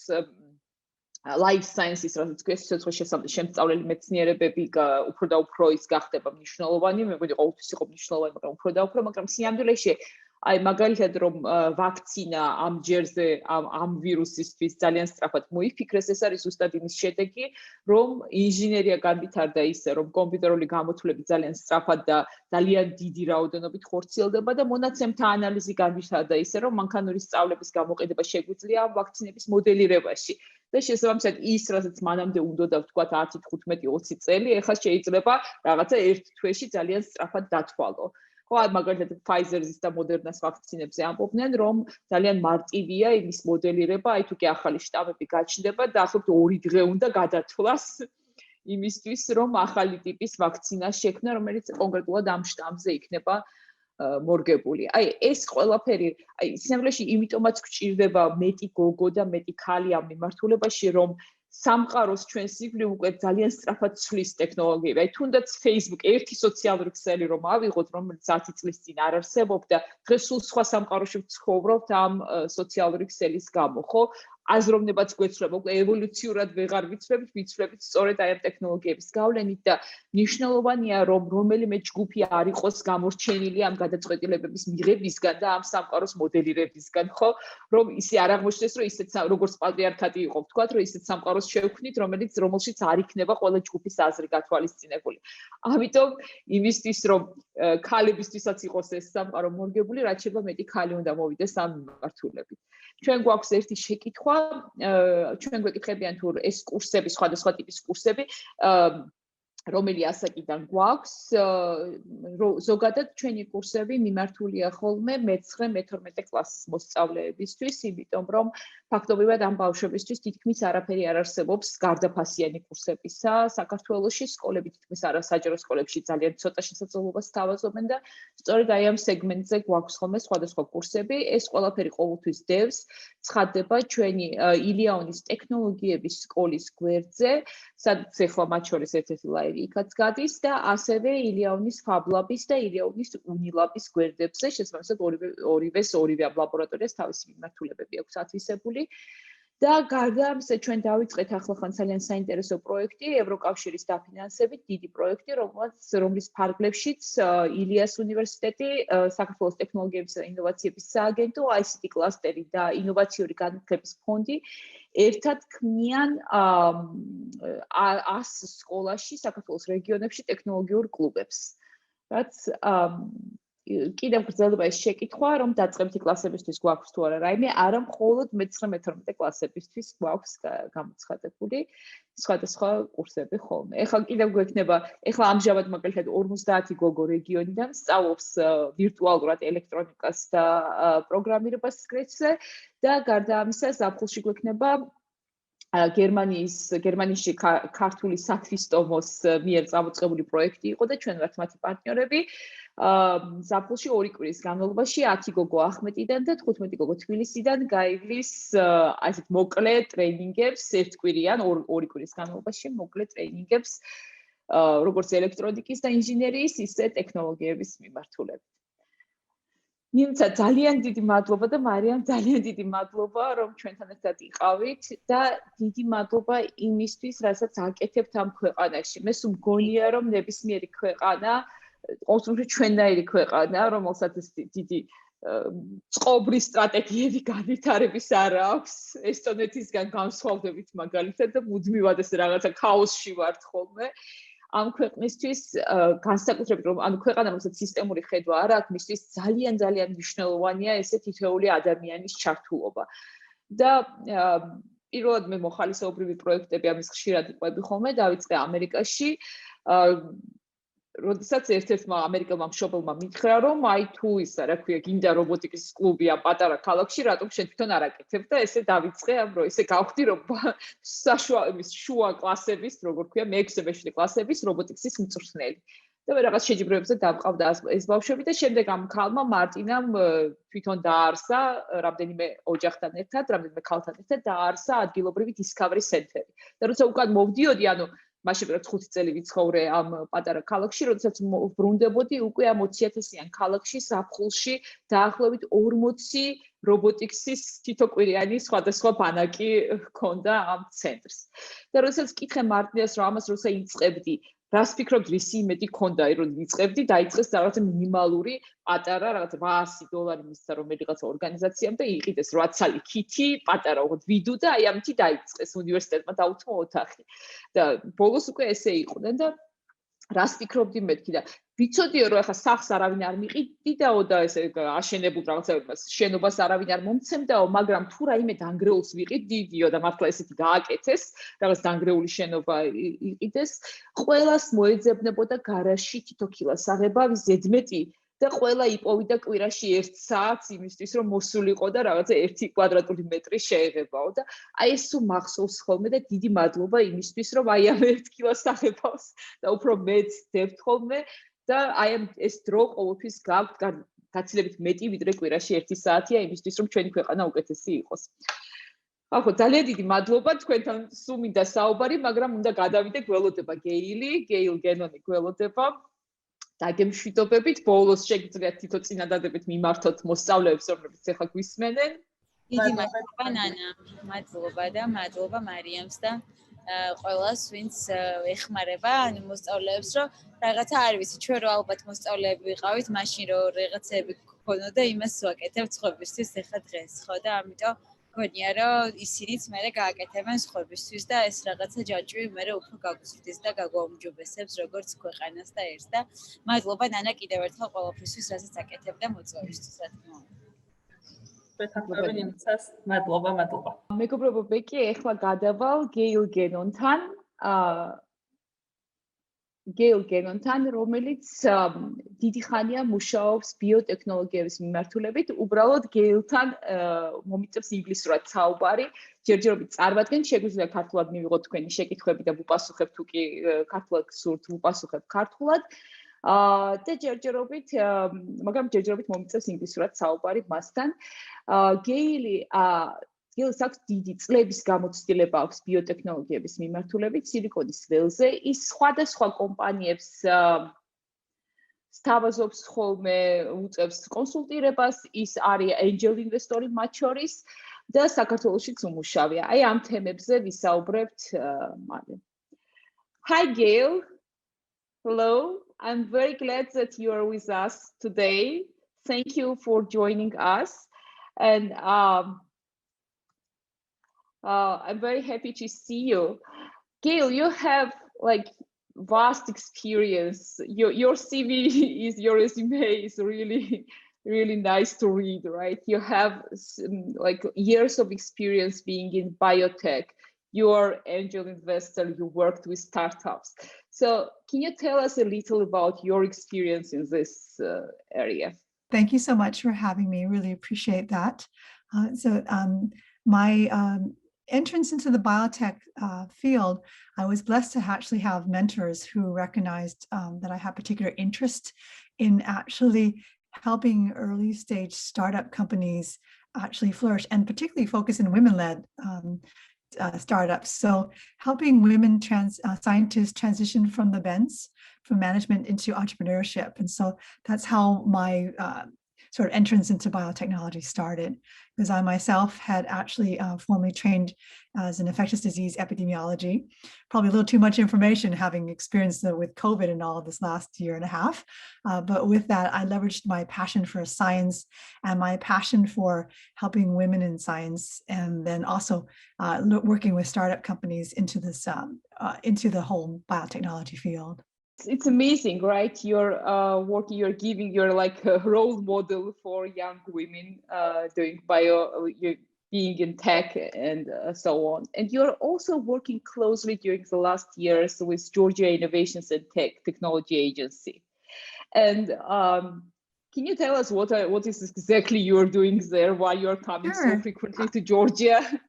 life sciences რასაც ქვია სიცოცხლის შემსწავლელი მეცნიერებები უფრო და უფრო ის გახდება მნიშვნელოვანი, მე მგონი ყოველთვის იყო მნიშვნელოვანი, მაგრამ უფრო და უფრო, მაგრამ სიამდვილეში აი მაგალითად რომ ვაქცინა ამ ჯერზე ამ ვირუსისთვის ძალიან სწრაფად მოიფიქრეს, ეს არის ზუსტად იმის შედეგი, რომ ინჟინერია განვითარდა ისე, რომ კომპიუტერული გამოთვლები ძალიან სწრაფად და ძალიან დიდი რაოდენობით ხორციელდება და მონაცემთა ანალიზი განვითარდა ისე, რომ მანქანური სწავლების გამოყენება შეგვიძლია ამ ვაქცინების მოდელირებაში. და შესაბამისად ის, რასაც მანამდე უნდოდა ვთქვათ 10, 15, 20 წელი, ეხლა შეიძლება რაღაცა ერთ თვეში ძალიან სწრაფად დათვალო. ხო, მაგალითად Pfizer-ის და Moderna-ს ვაქცინებზე ამბობდნენ, რომ ძალიან მარტივია იმის მოდელირება, აი თუ კი ახალი შტამები გაჩნდება, დაახლოებით 2 დღე უნდა გადათვლას იმისთვის, რომ ახალი ტიპის ვაქცინა შექმნა, რომელიც კონკრეტულად ამ შტამზე იქნება მორგებული. აი ეს ყველაფერი, აი სიამოვნებაში იმიტომაც გვჭირდება მეტი გოგო და მეტი ქალი ამ მიმართულებაში, რომ სამყაროს ჩვენს იგივე უკვე ძალიან სწრაფად ცვლის ტექნოლოგიები. აი თუნდაც Facebook ერთი სოციალური ქსელი რომ ავიღოთ, რომელიც 10 წლის წინ არ არსებობდა, დღეს სულ სხვა სამყაროში ვცხოვრობთ ამ სოციალური ქსელის გამო, ხო? აზროვნებაც გვეცვლება, უკვე ევოლუციურად ვეღარ ვიცვლებით სწორედ აი ამ ტექნოლოგიების გავლენით და მნიშვნელოვანია რომ რომელიმე ჯგუფი არ იყოს გამორჩენილი ამ გადაწყვეტილებების მიღებისგან და ამ სამყაროს მოდელირებისგან, ხო? რომ ისე არ აღმოჩნდეს, რომ ისეთ როგორც პატრიარქატი იყო, ვთქვათ, რომ ისეთ სამყაროს შევქმნით, რომელშიც არ იქნება ყველა ჯგუფის აზრი გათვალისწინებული. ამიტომ იმისთვის რომ ქალებისთვისაც იყოს ეს სამყარო მორგებული, რაც შეიძლება მეტი ქალი უნდა მოვიდეს ამ მიმართულებით. ჩვენ გვაქვს ერთი შეკითხვა, ჩვენ გვეკითხებიან თუ ეს კურსები, სხვადასხვა ტიპის კურსები, რომელი ასაკიდან გვაქვს, ზოგადად ჩვენი კურსები მიმართულია ხოლმე მე-9-მე-12 კლასის მოსწავლეებისთვის, იმიტომ რომ ფაქტობრივად ამ ბავშვებისთვის თითქმის არაფერი არ არსებობს გარდაფასიანი კურსებისა საქართველოში, სკოლები თითქმის არასაჯარო სკოლებში ძალიან ცოტა შესაძლებლობას თავაზობენ და სწორედ აი ამ სეგმენტზე გვაქვს ხოლმე სხვადასხვა კურსები, ეს ყველაფერი ყოველთვის დევს, ცხადდება ჩვენი ილიანის ტექნოლოგიების სკოლის გვერდზე, სადაც ახლა მათ შორის ერთ-ერთი ლაივი იქაც გადის და ასევე ილიანის ფაბლაბის და ილიანის უნილაბის გვერდებზე, შესაბამისად ორივე ლაბორატორიას თავისი მიმართულებები აქვს ათვისებული. და გარდა ამისა ჩვენ დავიწყეთ ახლახან ძალიან საინტერესო პროექტი ევროკავშირის დაფინანსებით, დიდი პროექტი, რომლის ფარგლებშიც ილიას უნივერსიტეტი, საქართველოს ტექნოლოგიების და ინოვაციების სააგენტო, ICT კლასტერი და ინოვაციური განათლების ფონდი ერთად ქმნიან 100 სკოლაში საქართველოს რეგიონებში ტექნოლოგიურ კლუბებს. რაც კიდევ გრძელდება ეს შეკითხვა, რომ დაწყებითი კლასებისთვის გვაქვს თუ არა რაიმე, არა მხოლოდ მე-19-12 კლასებისთვის გვაქვს გამოცხადებული სხვადასხვა კურსები ხოლმე. ეხლა კიდევ გვექნება, ეხლა ამჟამად მაგალითად 50 გოგო რეგიონიდან სწავლობს ვირტუალურად ელექტრონიკას და პროგრამირებას სკრეჩზე და გარდა ამისა ზაფხულში გვექნება გერმანიაში ქართული სათვისტომოს მიერ წამოწყებული პროექტი იყო და ჩვენ ვართ მათი პარტნიორები. ზაფხულში 2 კვირის განმავლობაში 10 გოგო ახმეტიდან და 15 გოგო თბილისიდან გაივლის ასეთ მოკლე ტრეინინგებს, ერთკვირიან 2 კვირის განმავლობაში მოკლე ტრეინინგებს, როგორც ელექტრონიკის და ინჟინერიის, ისე ტექნოლოგიების მიმართულებით. ნინცა ძალიან დიდი მადლობა და მარიამ ძალიან დიდი მადლობა რომ ჩვენთან ერთად იყავით და დიდი მადლობა იმისთვის რასაც აკეთებთ ამ ქვეყანაში. მე სულ მგონია რომ ნებისმიერი ქვეყანა კონსტრუქცია ჩვენნაირი ქვეყანა რომელსაც ეს დიდი წყობრის სტრატეგიები განვითარების არ აქვს ესტონეთისგან განსხვავდებით მაგალითად და მუდმივად ეს რაღაცა ქაოსში ვართ ხოლმე. ამ ქვეყნისთვის განსაკუთრებით რომ ანუ ქვეყანა რომელსაც სისტემური ხედვა არ აქვს, მისთვის ძალიან მნიშვნელოვანია ესე თითოეული ადამიანის ჩართულობა. და პირველად მე მოხალისეობრივი პროექტები ამის ხშირად იყვები ხოლმე, დავიწყე ამერიკაში. როდესაც ერთ-ერთმა ამერიკელმა მშობელმა მითხრა, რომ აი თუ ისა რა ქვია, გინდა რობოტიკის კლუბი ამ პატარა ქალაქში, რატომ შენ თვითონ არ აკეთებ და ესე დავიწყე ამ რო ესე გავხდი რომ საშუალების შუა კლასების, როგორ ქვია, მე-6-7 კლასების რობოტიკის მწვრთნელი. და მე რაღაც შეჯიბრებებზე დავყავდა ეს ბავშვები და შემდეგ ამ ქალმა მარტინამ თვითონ დააარსა რამდენიმე ოჯახთან ერთად, რამდენიმე ქალთან ერთად დააარსა ადგილობრივი Discovery Center-ი. და როცა უკან მოვდიოდი, ანუ მაშინ რა 5 წელი ვიცხოვრე ამ პატარა ქალაქში, როდესაც ბრუნდებოდი უკვე ამ 20,000-იან ქალაქში, ზაფხულში დაახლოებით 40 რობოტიკსის თითოკვირიანი სხვადასხვა ბანაკი ჰქონდა ამ ცენტრს. და როდესაც კითხე მარტინას რომ ამას როცა იწყებდი, რას ფიქრობთ, რისი იმედი ჰქონდა, რომ იწყებდი, დაიწყეს რაღაცა მინიმალური პატარა, რაღაცა $800 მისცა რომელიღაცა ორგანიზაციამ და იყიდეს 8 ცალი კითი, პატარა ოღონდ ვიდუ და აი ამით დაიწყეს უნივერსიტეტმა დაუთმო ოთახი. და ბოლოს უკვე ესე იყვნენ და რას ფიქრობდი მეთქი და ვიცოდიო რომ ახლა სახს არავინ არ მიყიდიდაო და ესე აშენებულ რაღაცა შენობას არავინ არ მომცემდაო, მაგრამ თუ რაიმე დანგრეულს ვიყიდიდიო და მართლა ესეთი გააკეთეს, რაღაც დანგრეული შენობა იყიდეს, ყველას მოეძებნებოდა გარაჟში თითო კილას აღებავი ზედმეტი და ყველა იპოვიდა კვირაში 1 საათს იმისთვის რომ მოსულიყო და რაღაცა 1 კვადრატული მეტრი შეეღებაო და აი ეს მახსოვს ხოლმე და დიდი მადლობა იმისთვის რომ აი ამ 1 კილას აღებავს და უფრო მეც დებთ ხოლმე და აი ეს დრო ყოველთვის გაქვთ გაცილებით მეტი ვიდრე კვირაში 1 საათია იმისთვის რომ ჩვენი ქვეყანა უკეთესი იყოს. ახლა ძალიან დიდი მადლობა თქვენთან სულ მინდა საუბარი, მაგრამ უნდა გადავიდე გველოდება გეილ გენონი გველოდება. დაგემშვიდობებით, ბოლოს შეგიძლიათ თითო წინადადებით მიმართოთ მოსწავლეებს, რომლებიც ახლა გვისმენენ. დიდი მადლობა ნანა, მადლობა და მადლობა მარიამს და ყველას, ვინც ეხმარება, ანუ მოსწავლეებს, რომ რაღაცა არ ვიცი, ჩვენ რო ალბათ მოსწავლეები ვიყავით, მაშინ რო რაღაცები გქონოდა, იმას ვაკეთებ ცხოვრებისთვის ახლა დღეს, ხო და ამიტომ გონია რომ ისინიც მერე გააკეთებენ სხვებისთვის და ეს რაღაცა ჯაჭვი მერე უფრო გაგზრდის და გაგაუმჯობესებს როგორც ქვეყანას და ერთს და მადლობა ნანა კიდევ ერთხელ ყველაფრისთვის რასაც აკეთებ და მოწვევისთვის რა თქმა უნდა. მადლობა. მეგობრებო, ბეკი, ეხლა გადავალ გეილ გენონთან, რომელიც დიდი ხანია მუშაობს ბიოტექნოლოგიების მიმართულებით. უბრალოდ გეილთან მომიწევს ინგლისურად საუბარი. ჯერჯერობით წარმატებენ, შეგვიძლია ქართულად მივიღოთ თქვენი შეკითხვები და ვუპასუხებ თუ კი ქართულად გსურთ, ვუპასუხებ ქართულად. და ჯერჯერობით, მაგრამ ჯერჯერობით მომიწევს ინგლისურად საუბარი მასთან. გეილს აქვს დიდი წლების გამოცდილება აქვს ბიოტექნოლოგიების მიმართულებით სილიკონის ველზე. ის სხვადასხვა კომპანიებს სთავაზობს ხოლმე, უწევს კონსულტირებას, ის არის angel investor მათ შორის და საქართველოშიც უმუშავია. აი ამ თემებზე ვისაუბრებთ მალე. Hi Gail. Hello. I'm very glad that you are with us today. Thank you for joining us. And I'm very happy to see you. Gail, you have like vast experience. Your CV your resume is really, really nice to read, right? You have like years of experience being in biotech. You're angel investor, you worked with startups. So can you tell us a little about your experience in this area? Thank you so much for having me. Really appreciate that. My entrance into the biotech field, I was blessed to actually have mentors who recognized that I had particular interest in actually helping early stage startup companies actually flourish, and particularly focus in women-led startups. So helping women scientists transition from the bench, from management into entrepreneurship. And so that's how my sort of entrance into biotechnology started, because I myself had actually formally trained as an infectious disease epidemiology. Probably a little too much information having experienced it with COVID and all of this last year and a half. But with that, I leveraged my passion for science and my passion for helping women in science, and then also working with startup companies into this into the whole biotechnology field. It's amazing, right? You're working, you're giving, you're like a role model for young women doing being in tech and so on. And you're also working closely during the last years with Georgia Innovations and Technology Agency. And can you tell us what is exactly you're doing there, why you're coming so frequently to Georgia?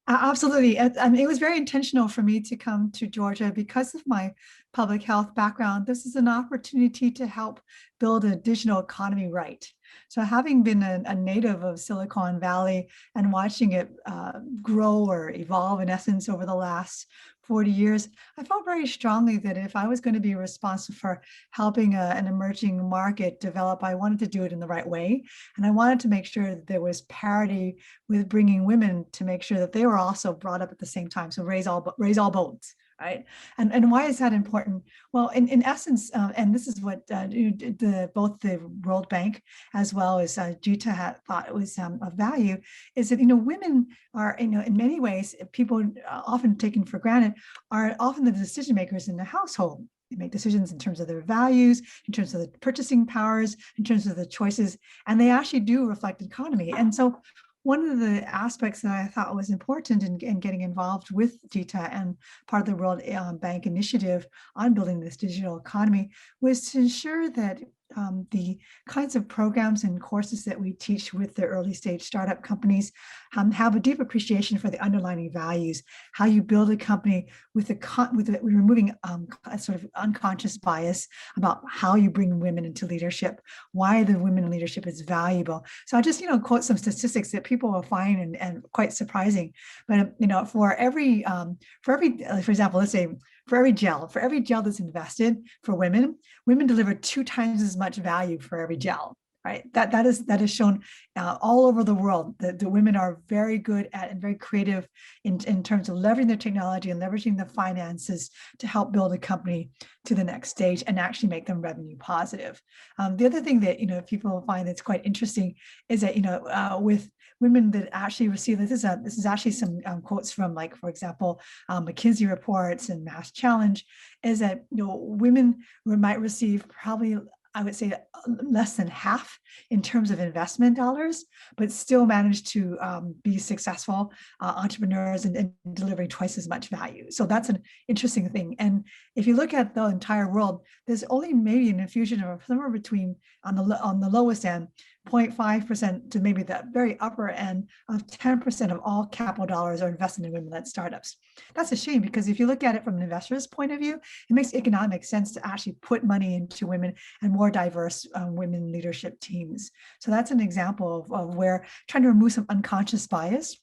Absolutely. It was very intentional for me to come to Georgia because of my public health background. This is an opportunity to help build a digital economy right. So having been a native of Silicon Valley and watching it grow or evolve in essence over the last 40 years, I felt very strongly that if I was going to be responsible for helping an emerging market develop, I wanted to do it in the right way. And I wanted to make sure that there was parity with bringing women to make sure that they were also brought up at the same time. So raise all boats. Right. And why is that important? Well, in essence, and this is what both the World Bank as well as Jutta had thought it was of value, is that, women are, in many ways, people often taken for granted, are often the decision makers in the household. They make decisions in terms of their values, in terms of the purchasing powers, in terms of the choices, and they actually do reflect the economy. And so one of the aspects that I thought was important in getting involved with Jutta and part of the World Bank initiative on building this digital economy was to ensure that the kinds of programs and courses that we teach with the early stage startup companies have a deep appreciation for the underlying values, how you build a company with removing a sort of unconscious bias about how you bring women into leadership, why the women in leadership is valuable. So I just quote some statistics that people will find and quite surprising. But for example, let's say for every gel that's invested for women deliver 2 times as much value for every gel, right? That is shown all over the world. The women are very good at and very creative in terms of leveraging their technology and leveraging the finances to help build a company to the next stage and actually make them revenue positive. The other thing that people find that's quite interesting is that with women that actually receive this is actually some quotes from, like, for example, McKinsey reports and Mass Challenge, is that women might receive probably, I would say, less than half in terms of investment dollars, but still manage to be successful entrepreneurs and delivering twice as much value. So that's an interesting thing. And if you look at the entire world, there's only maybe an infusion of somewhere between, on the lowest end, 0.5% to maybe the very upper end of 10% of all capital dollars are invested in women-led startups. That's a shame, because if you look at it from an investor's point of view, it makes economic sense to actually put money into women and more diverse women leadership teams. So that's an example of where trying to remove some unconscious bias.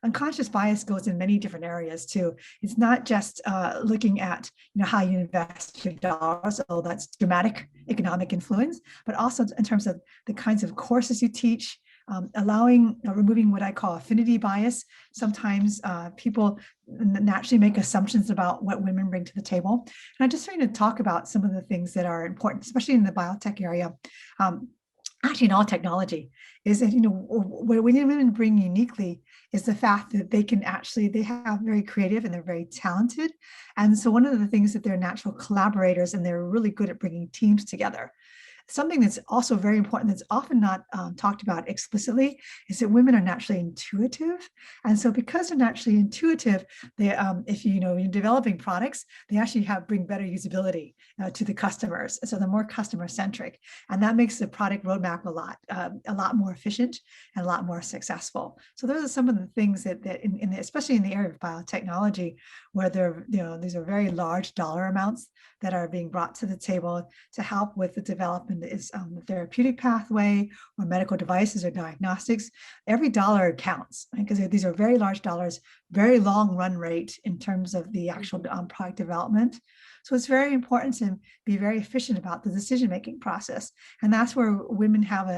Unconscious bias goes in many different areas too. It's not just looking at how you invest your dollars, although that's dramatic economic influence, but also in terms of the kinds of courses you teach, removing what I call affinity bias. Sometimes people naturally make assumptions about what women bring to the table. And I just trying to talk about some of the things that are important, especially in the biotech area. Actually, in all technology, is that, what women bring uniquely is the fact that they have very creative and they're very talented. And so one of the things that they're natural collaborators and they're really good at bringing teams together. Something that's also very important that's often not talked about explicitly is that women are naturally intuitive. And so because they're naturally intuitive, they, if you're developing products, they actually bring better usability to the customers. So they're more customer centric. And that makes the product roadmap a lot more efficient and a lot more successful. So those are some of the things that especially in the area of biotechnology, where these are very large dollar amounts that are being brought to the table to help with the development is the therapeutic pathway or medical devices or diagnostics. Every dollar counts, because these are very large dollars, very long run rate in terms of the actual product development. So it's very important to be very efficient about the decision-making process. And that's where women have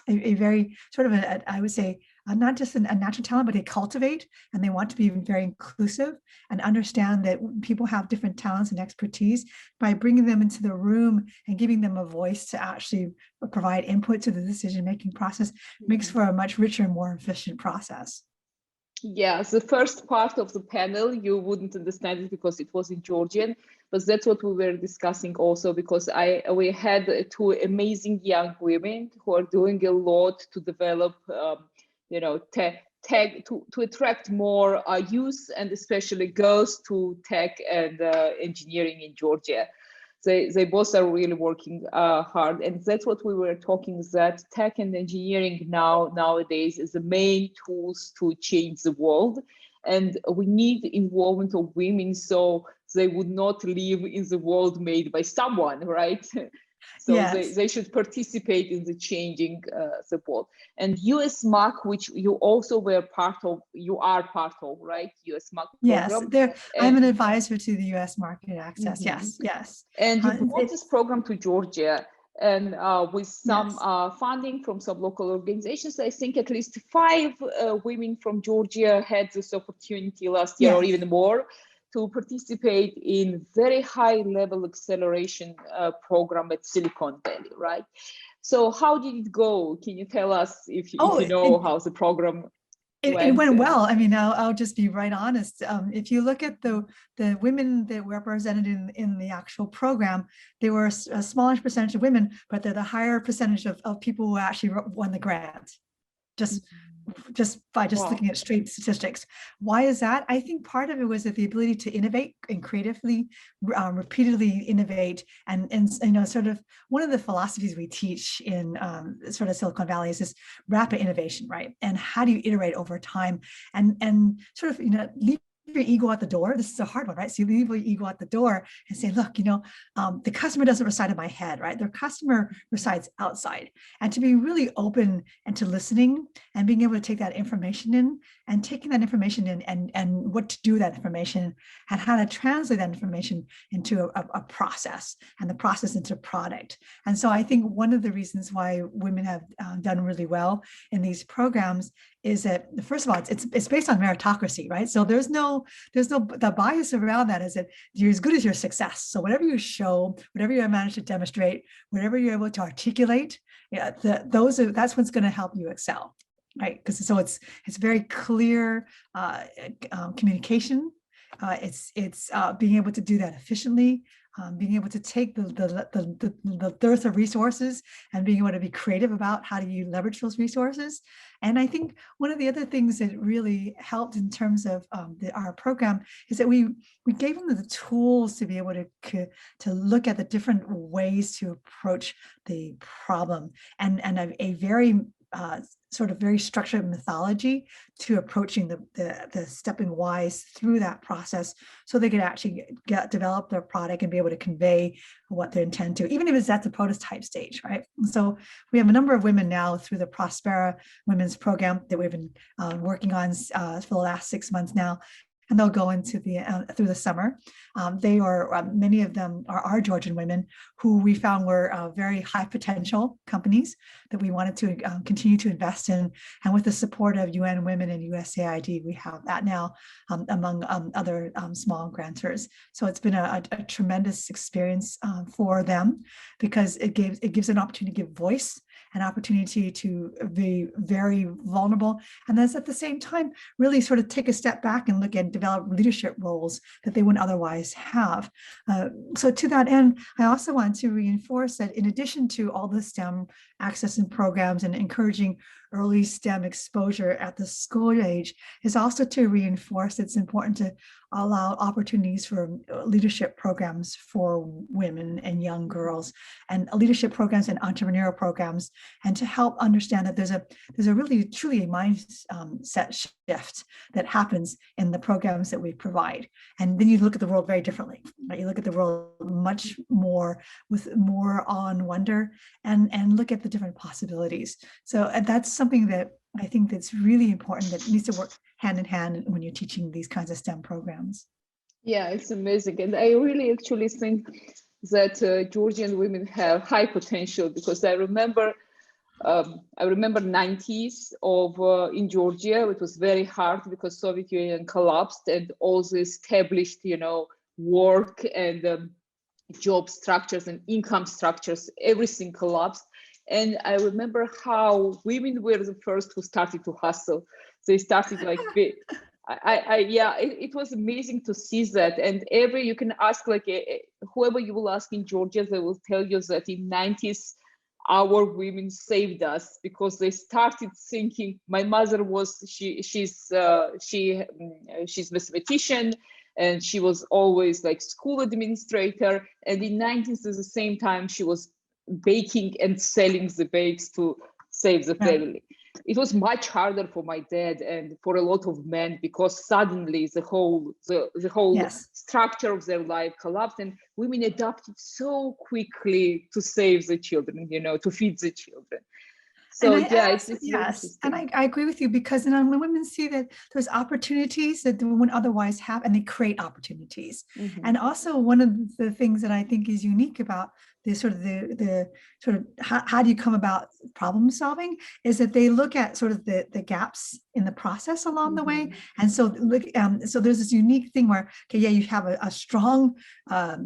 a very sort of I would say, not just a natural talent, but they cultivate and they want to be very inclusive and understand that people have different talents and expertise. By bringing them into the room and giving them a voice to actually provide input to the decision-making process makes for a much richer and more efficient process. Yeah, the first part of the panel, you wouldn't understand it because it was in Georgian, but that's what we were discussing also, because we had two amazing young women who are doing a lot to develop to attract more youth and especially girls to tech and engineering in Georgia. They both are really working hard, and that's what we were talking, that tech and engineering nowadays is the main tools to change the world, and we need involvement of women so they would not live in the world made by someone, right? So yes. they should participate in the changing the world. And US MAC, which you also were part of, you are part of, right? US MAC program. Yes, I'm an advisor to the US Market Access. Yes. And you brought this program to Georgia, and with some funding from some local organizations. I think at least 5 women from Georgia had this opportunity last year, or even more, to participate in very high level acceleration program at Silicon Valley, right? So how did it go? Can you tell us if you know how the program went? It went well. I mean, I'll just be right honest. If you look at the women that were represented in the actual program, they were a smaller percentage of women, but they're the higher percentage of people who actually won the grant. Just by looking at straight statistics. Why is that? I think part of it was that the ability to innovate and creatively, repeatedly innovate, and sort of one of the philosophies we teach in sort of Silicon Valley is this rapid innovation, right? And how do you iterate over time and sort of leave your ego at the door. This is a hard one, right? So you leave your ego at the door and say, look, the customer doesn't reside in my head, right? Their customer resides outside. And to be really open and to listening and being able to take that information in and taking that information in and what to do with that information and how to translate that information into a process and the process into product. And so I think one of the reasons why women have done really well in these programs is that, first of all, it's based on meritocracy, right? So there's no the bias around that is that you're as good as your success. So whatever you show, whatever you manage to demonstrate, whatever you're able to articulate, that's what's going to help you excel, right? Because it's very clear communication. It's being able to do that efficiently. Being able to take the dearth of resources and being able to be creative about how do you leverage those resources. And I think one of the other things that really helped in terms of our program is that we gave them the tools to be able to look at the different ways to approach the problem and a very sort of very structured methodology to approaching the stepping wise through that process, so they could actually develop their product and be able to convey what they intend to, even if it's at the prototype stage, right? And so we have a number of women now through the Prospera Women's Program that we've been working on for the last 6 months now. and they'll go into the through the summer. They are many of them are Georgian women who we found were very high potential companies that we wanted to continue to invest in. And with the support of UN Women and USAID, we have that now among other small grantors. So it's been a tremendous experience for them, because it gives an opportunity to give voice, an opportunity to be very vulnerable, and then at the same time really sort of take a step back and look and develop leadership roles that they wouldn't otherwise have. So to that end, I also want to reinforce that in addition to all the STEM access and programs and encouraging early STEM exposure at the school age, is also to reinforce it's important to allow opportunities for leadership programs for women and young girls, and leadership programs and entrepreneurial programs, and to help understand that there's a really truly a mindset shift that happens in the programs that we provide. And then you look at the world very differently, right? You look at the world much more with more awe and wonder, and look at the different possibilities. So that's something that I think that's really important, that needs to work hand in hand when you're teaching these kinds of STEM programs. Yeah, it's amazing. And I really actually think that Georgian women have high potential, because I remember 90s in Georgia. It was very hard because Soviet Union collapsed, and all the established, work and job structures and income structures, everything collapsed. And I remember how women were the first who started to hustle. They started like, it was amazing to see that. And you can ask whoever you will ask in Georgia, they will tell you that in 90s, our women saved us, because they started thinking. My mother was, she's mathematician, and she was always like school administrator. And in 90s, at the same time, she was baking and selling the bakes to save the family. It was much harder for my dad and for a lot of men, because suddenly the whole structure of their life collapsed, and women adapted so quickly to save the children, to feed the children. So yes, and I agree with you, because when women see that there's opportunities that they wouldn't otherwise have, and they create opportunities. Mm-hmm. And also one of the things that I think is unique about this how do you come about problem solving, is that they look at sort of the gaps in the process along mm-hmm. the way. And so so there's this unique thing where, you have a strong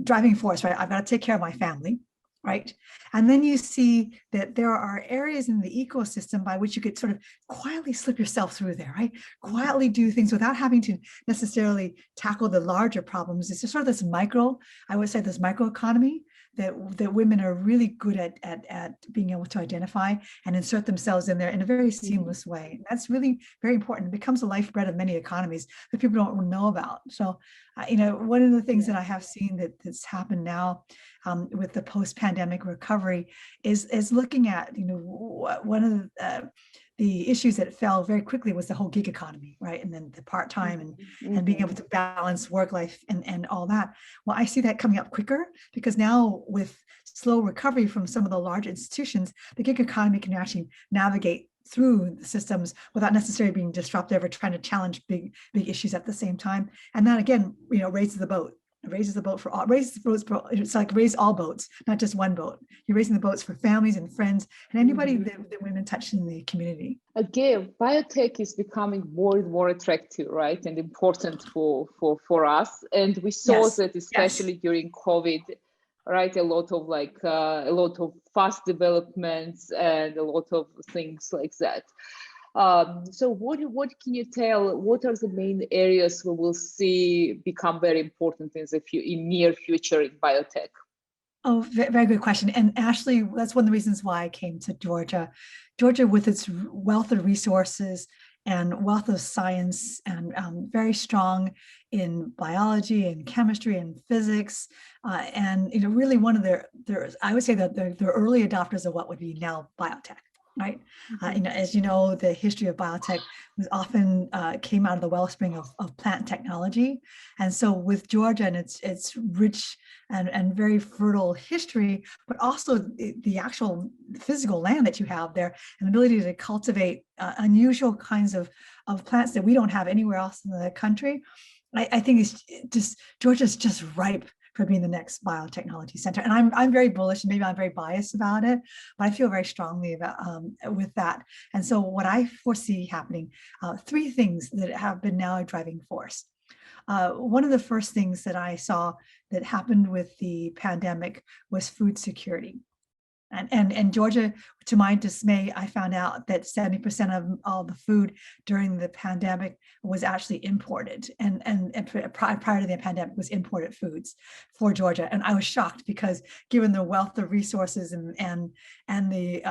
driving force, right? I've got to take care of my family. Right. And then you see that there are areas in the ecosystem by which you could sort of quietly slip yourself through there, right? Quietly do things without having to necessarily tackle the larger problems. It's just sort of this microeconomy that women are really good at being able to identify and insert themselves in there in a very seamless way. And that's really very important. It becomes a lifeblood of many economies that people don't know about. So, one of the things that I have seen that's happened now with the post-pandemic recovery is looking at, one of the issues that fell very quickly was the whole gig economy, right? And then the part-time and being able to balance work life and all that. Well, I see that coming up quicker, because now with slow recovery from some of the large institutions, the gig economy can actually navigate through the systems without necessarily being disruptive or trying to challenge big issues at the same time. And that again, raises the boat. It raises the boat for all, it's like raise all boats, not just one boat. You're raising the boats for families and friends and anybody that women touch in the community. Again, biotech is becoming more and more attractive, right? And important for us. And we saw that especially during COVID, right? A lot of fast developments and a lot of things like that. So what can you tell? What are the main areas we will see become very important in near future in biotech? Oh, very good question. And Ashley, that's one of the reasons why I came to Georgia. Georgia, with its wealth of resources and wealth of science, and very strong in biology and chemistry and physics, and really one of I would say that they're early adopters of what would be now biotech. right? As you know, the history of biotech was often came out of the wellspring of plant technology. And so with Georgia and its rich and very fertile history, but also the actual physical land that you have there, and the ability to cultivate unusual kinds of plants that we don't have anywhere else in the country, I think it's just, Georgia's just ripe for being the next biotechnology center. And I'm very bullish, and maybe I'm very biased about it, but I feel very strongly about with that. And so what I foresee happening, three things that have been now a driving force. One of the first things that I saw that happened with the pandemic was food security. And Georgia, to my dismay, I found out that 70% of all the food during the pandemic was actually imported, and prior to the pandemic was imported foods for Georgia. And I was shocked because given the wealth of resources and the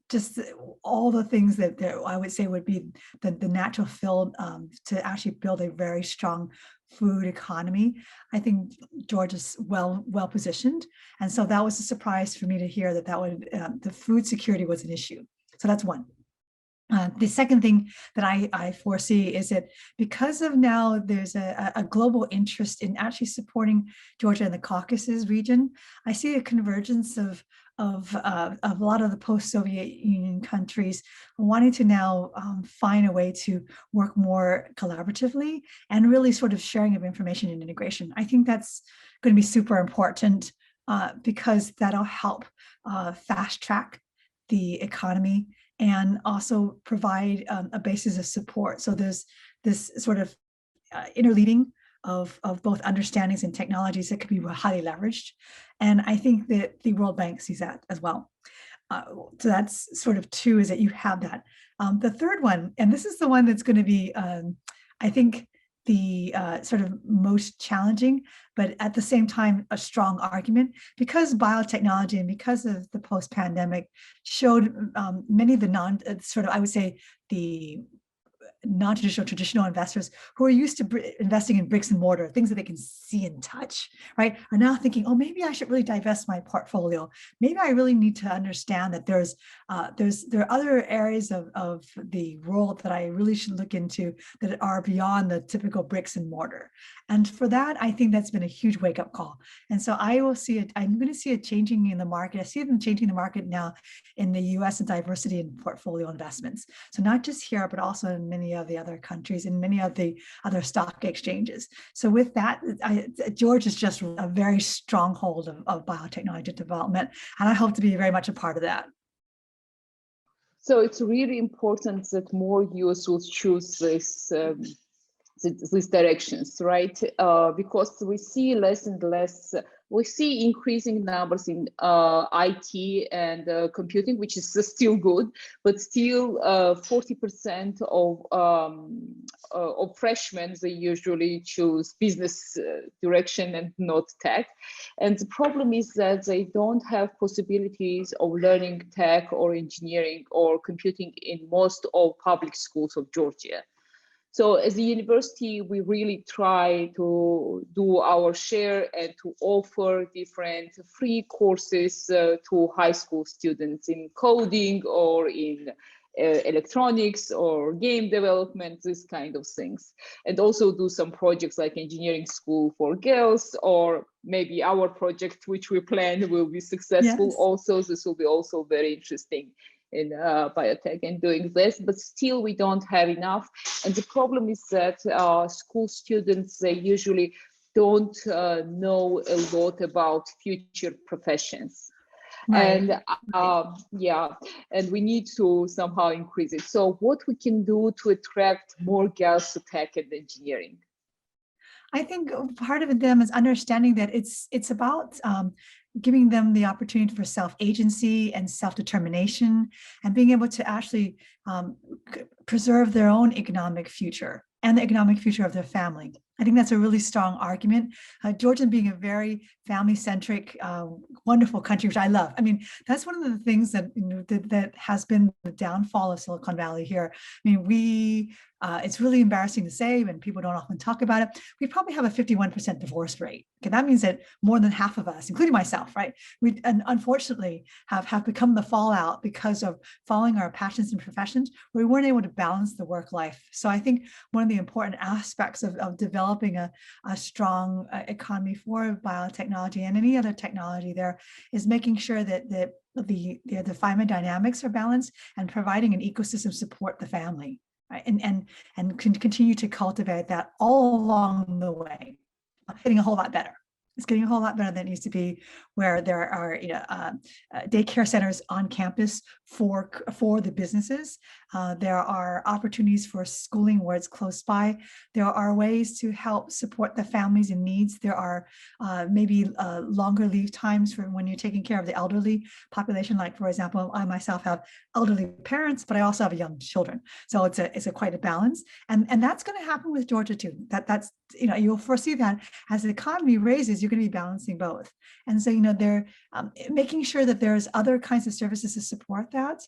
just all the things that I would say would be the natural field to actually build a very strong food economy, I think Georgia's well positioned, and so that was a surprise for me to hear that the food security was an issue. So that's one. The second thing that I foresee is that because of now there's a global interest in actually supporting Georgia in the Caucasus region, I see a convergence of a lot of the post-Soviet Union countries wanting to now find a way to work more collaboratively and really sort of sharing of information and integration. I think that's going to be super important because that'll help fast track the economy and also provide a basis of support. So there's this sort of interleading of both understandings and technologies that could be highly leveraged. And I think that the World Bank sees that as well. So that's sort of two, is that you have that. The third one, and this is the one that's going to be, I think, the sort of most challenging, but at the same time, a strong argument, because biotechnology and because of the post-pandemic showed many of the I would say the non-traditional, traditional investors who are used to investing in bricks and mortar, things that they can see and touch, right, are now thinking, oh, maybe I should really divest my portfolio. Maybe I really need to understand that there are other areas of the world that I really should look into that are beyond the typical bricks and mortar. And for that, I think that's been a huge wake-up call. And so I will see it. I'm going to see it changing in the market. I see them changing the market now in the U.S. and diversity in portfolio investments. So not just here, but also in many of the other countries and many of the other stock exchanges. So with that, Georgia is just a very stronghold of biotechnology development, and I hope to be very much a part of that. So it's really important that more US will choose these directions, right? Because we see less and less, we see increasing numbers in IT and computing, which is still good, but still 40% of freshmen, they usually choose business direction and not tech. And the problem is that they don't have possibilities of learning tech or engineering or computing in most of public schools of Georgia. So as a university, we really try to do our share and to offer different free courses to high school students in coding or in electronics or game development, this kind of things. And also do some projects like engineering school for girls, or maybe our project, which we plan, will be successful. Yes. Also, this will be also very interesting in biotech and doing this, but still we don't have enough. And the problem is that school students, they usually don't know a lot about future professions. Right. And yeah, and we need to somehow increase it. So what we can do to attract more girls to tech and engineering? I think part of them is understanding that it's about giving them the opportunity for self-agency and self-determination, and being able to actually preserve their own economic future and the economic future of their family. I think that's a really strong argument. Georgia being a very family-centric, wonderful country, which I love. I mean, that's one of the things that, you know, that has been the downfall of Silicon Valley here. I mean, it's really embarrassing to say, and people don't often talk about it. We probably have a 51% divorce rate. Okay, that means that more than half of us, including myself, right, we unfortunately have become the fallout because of following our passions and professions, where we weren't able to balance the work life. So I think one of the important aspects of developing a strong economy for biotechnology and any other technology there is making sure that the family dynamics are balanced and providing an ecosystem support the family. Right? And continue to cultivate that all along the way. Getting a whole lot better. It's getting a whole lot better than it used to be, where there are, you know, daycare centers on campus for the businesses. There are opportunities for schooling where it's close by. There are ways to help support the families in needs. There are maybe longer leave times for when you're taking care of the elderly population. Like, for example, I myself have elderly parents, but I also have young children. So it's a quite a balance. And that's going to happen with Georgia too. That's, you know, you'll foresee that as the economy raises, you're going to be balancing both. And so, you know, they're making sure that there's other kinds of services to support that.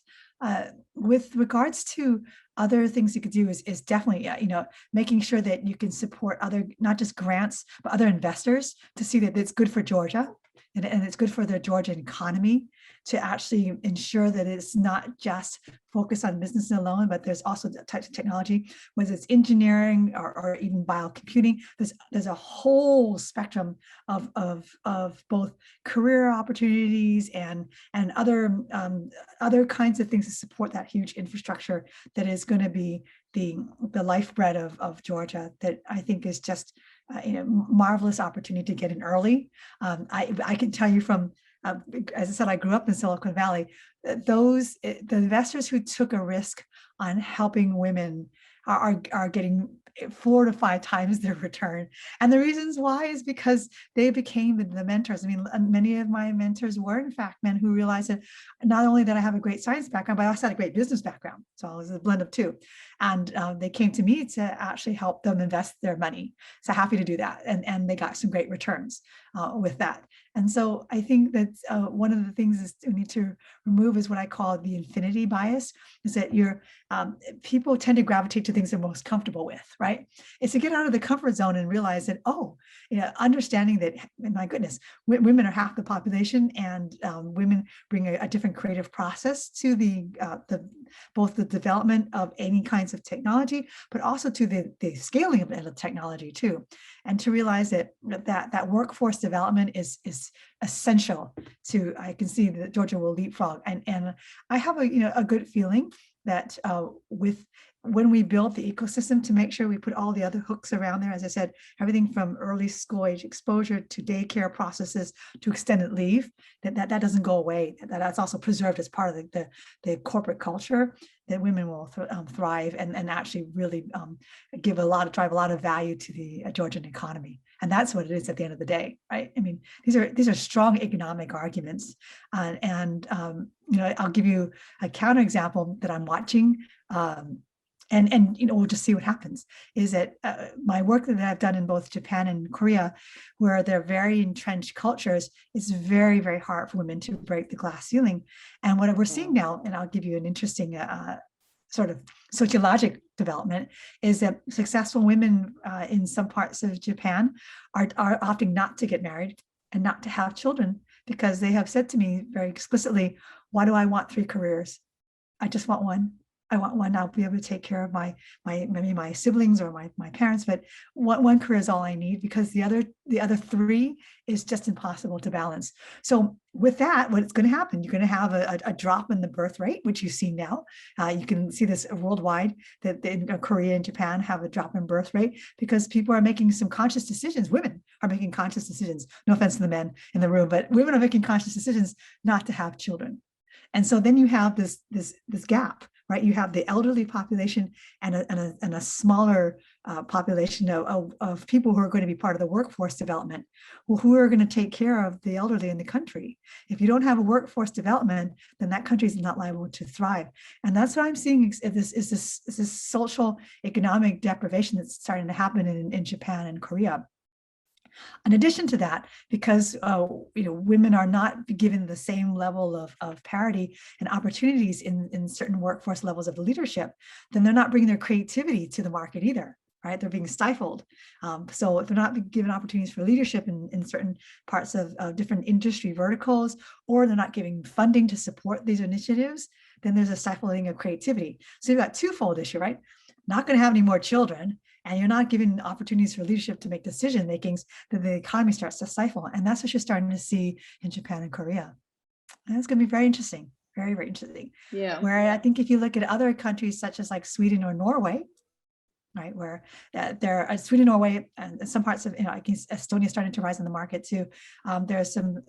With regards to other things you could do is definitely, you know, making sure that you can support other, not just grants, but other investors to see that it's good for Georgia and it's good for the Georgian economy, to actually ensure that it's not just focused on business alone, but there's also the types of technology, whether it's engineering or even biocomputing. There's a whole spectrum of both career opportunities and other kinds of things to support that huge infrastructure that is going to be the lifeblood of Georgia, that I think is just you know, marvelous opportunity to get in early. I can tell you from, as I said, I grew up in Silicon Valley. The investors who took a risk on helping women are getting 4 to 5 times their return. And the reasons why is because they became the mentors. I mean, many of my mentors were in fact men who realized that not only did I have a great science background, but I also had a great business background. So I was a blend of two. And they came to me to actually help them invest their money. So happy to do that. And they got some great returns with that. And so I think that one of the things is we need to remove is what I call the infinity bias, is that people tend to gravitate to things they're most comfortable with, right? It's to get out of the comfort zone and realize that, oh, you know, understanding that, my goodness, women are half the population, and women bring a different creative process to both the development of any kinds of technology, but also to the scaling of the technology too. And to realize that workforce development is essential to, I can see that Georgia will leapfrog. And I have a good feeling that when we build the ecosystem, to make sure we put all the other hooks around there, as I said, everything from early school age exposure to daycare processes to extended leave, that doesn't go away. That's also preserved as part of the corporate culture, that women will thrive and actually really drive a lot of value to the Georgian economy. And that's what it is at the end of the day, right? I mean, these are strong economic arguments. And you know, I'll give you a counterexample that I'm watching. And you know, we'll just see what happens, is that my work that I've done in both Japan and Korea, where they're very entrenched cultures, it's very, very hard for women to break the glass ceiling. And what we're seeing now, and I'll give you an interesting sort of sociologic development, is that successful women in some parts of Japan are opting not to get married and not to have children, because they have said to me very explicitly, why do I want 3 careers? I just want one. I want one. I'll be able to take care of maybe my siblings or my parents, but one career is all I need, because the other 3 is just impossible to balance. So with that, what's going to happen? You're going to have a drop in the birth rate, which you see now. You can see this worldwide, that in Korea and Japan have a drop in birth rate because people are making some conscious decisions. Women are making conscious decisions. No offense to the men in the room, but women are making conscious decisions not to have children. And so then you have this gap right? You have the elderly population and a smaller population of people who are going to be part of the workforce development. Well, who are going to take care of the elderly in the country? If you don't have a workforce development, then that country is not liable to thrive. And that's what I'm seeing is this social economic deprivation that's starting to happen in Japan and Korea. In addition to that, because women are not given the same level of parity and opportunities in certain workforce levels of leadership, then they're not bringing their creativity to the market either, right? They're being stifled. So if they're not given opportunities for leadership in certain parts of different industry verticals, or they're not giving funding to support these initiatives, then there's a stifling of creativity. So you've got twofold issue, right? Not going to have any more children, and you're not giving opportunities for leadership to make decision makings, then the economy starts to stifle. And that's what you're starting to see in Japan and Korea. And it's going to be very interesting, very, very interesting. Yeah. Where I think if you look at other countries such as like Sweden or Norway, right, where there are Sweden, Norway, and some parts of, I guess Estonia is starting to rise in the market too. There are some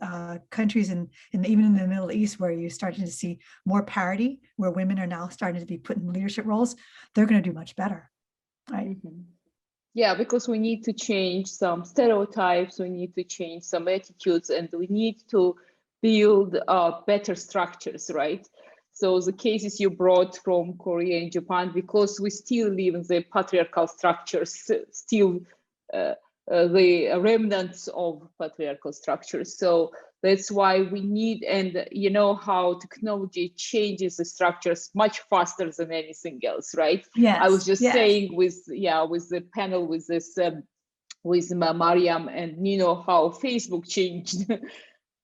countries even in the Middle East where you're starting to see more parity, where women are now starting to be put in leadership roles. They're going to do much better. Right. Mm-hmm. Yeah, because we need to change some stereotypes, we need to change some attitudes, and we need to build better structures, right? So the cases you brought from Korea and Japan, because we still live in the patriarchal structures, still the remnants of patriarchal structures. So that's why we need, and you know how technology changes the structures much faster than anything else, right? Yes. I was just saying with the panel with this with Mariam and Nino how Facebook changed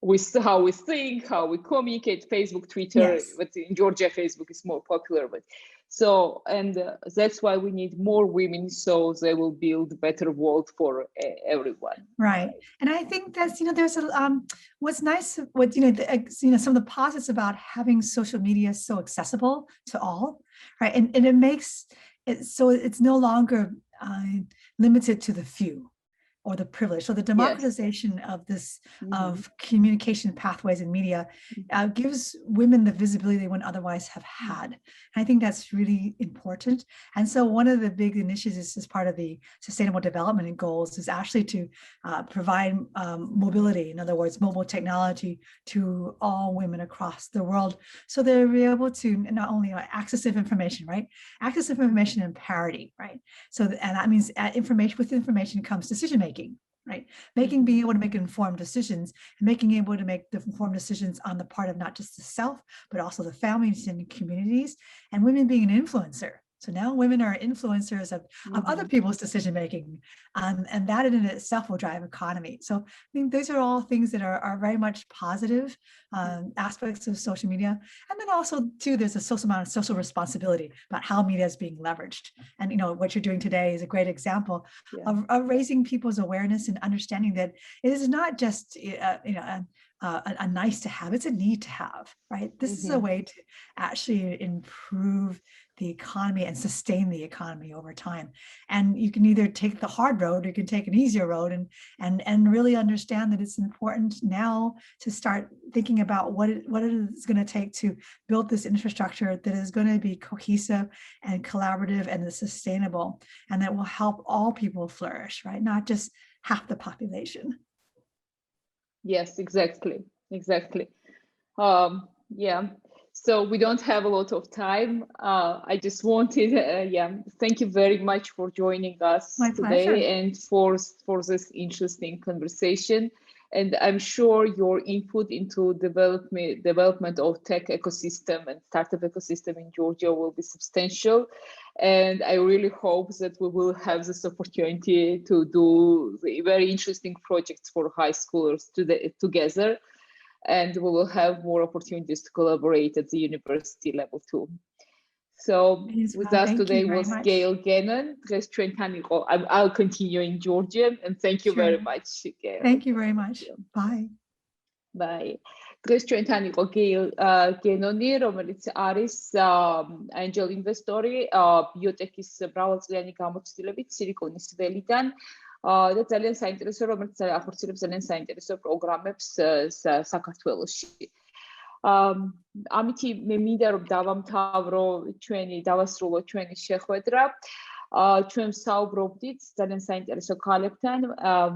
with how we think, how we communicate. Facebook, Twitter, but in Georgia, Facebook is more popular. But so, and that's why we need more women, so they will build a better world for everyone. Right, and I think that's there's a what's nice, what some of the positives about having social media so accessible to all, right, and it makes it so it's no longer limited to the few or the privilege. So the democratization of this of communication pathways in media gives women the visibility they wouldn't otherwise have had. And I think that's really important. And so one of the big initiatives as part of the Sustainable Development Goals is actually to provide mobility, in other words, mobile technology to all women across the world. So they'll be able to not only access of information, right? Access of information and parity, right? So, and that means with information comes decision making. Right, being able to make informed decisions and able to make the informed decisions on the part of not just the self, but also the families and communities, and women being an influencer. So now women are influencers of other people's decision making, and that in itself will drive economy. So I think those are all things that are very much positive aspects of social media. And then also too, there's a social amount of social responsibility about how media is being leveraged. And what you're doing today is a great example of raising people's awareness and understanding that it is not just a nice to have, it's a need to have, right? This is a way to actually improve the economy and sustain the economy over time. And you can either take the hard road or you can take an easier road and really understand that it's important now to start thinking about what it is going to take to build this infrastructure that is going to be cohesive and collaborative and sustainable, and that will help all people flourish, right? Not just half the population. Yes, exactly. So we don't have a lot of time. I just wanted, thank you very much for joining us today and for this interesting conversation. And I'm sure your input into development of tech ecosystem and startup ecosystem in Georgia will be substantial. And I really hope that we will have this opportunity to do the very interesting projects for high schoolers together. And we will have more opportunities to collaborate at the university level too. So with us today was Gail Gannon. I'll continue in Georgian, and thank you very much, Gail. Thank you very much. Bye. Bye. დღეს ჩვენთან იყო გეილ გენონი, რომელიც არის angel investor-ი ბიოტექის მრავალწლიანი გამოცდილებით სილიკონის ველიდან და ძალიან საინტერესო, რომელიც ახორციელებს ძალიან საინტერესო პროგრამებს საქართველოში. ამითი მე მინდა რომ დავასრულო ჩვენი შეხვედრა. ჩვენ საუბრობდით ძალიან საინტერესო ქალებთან,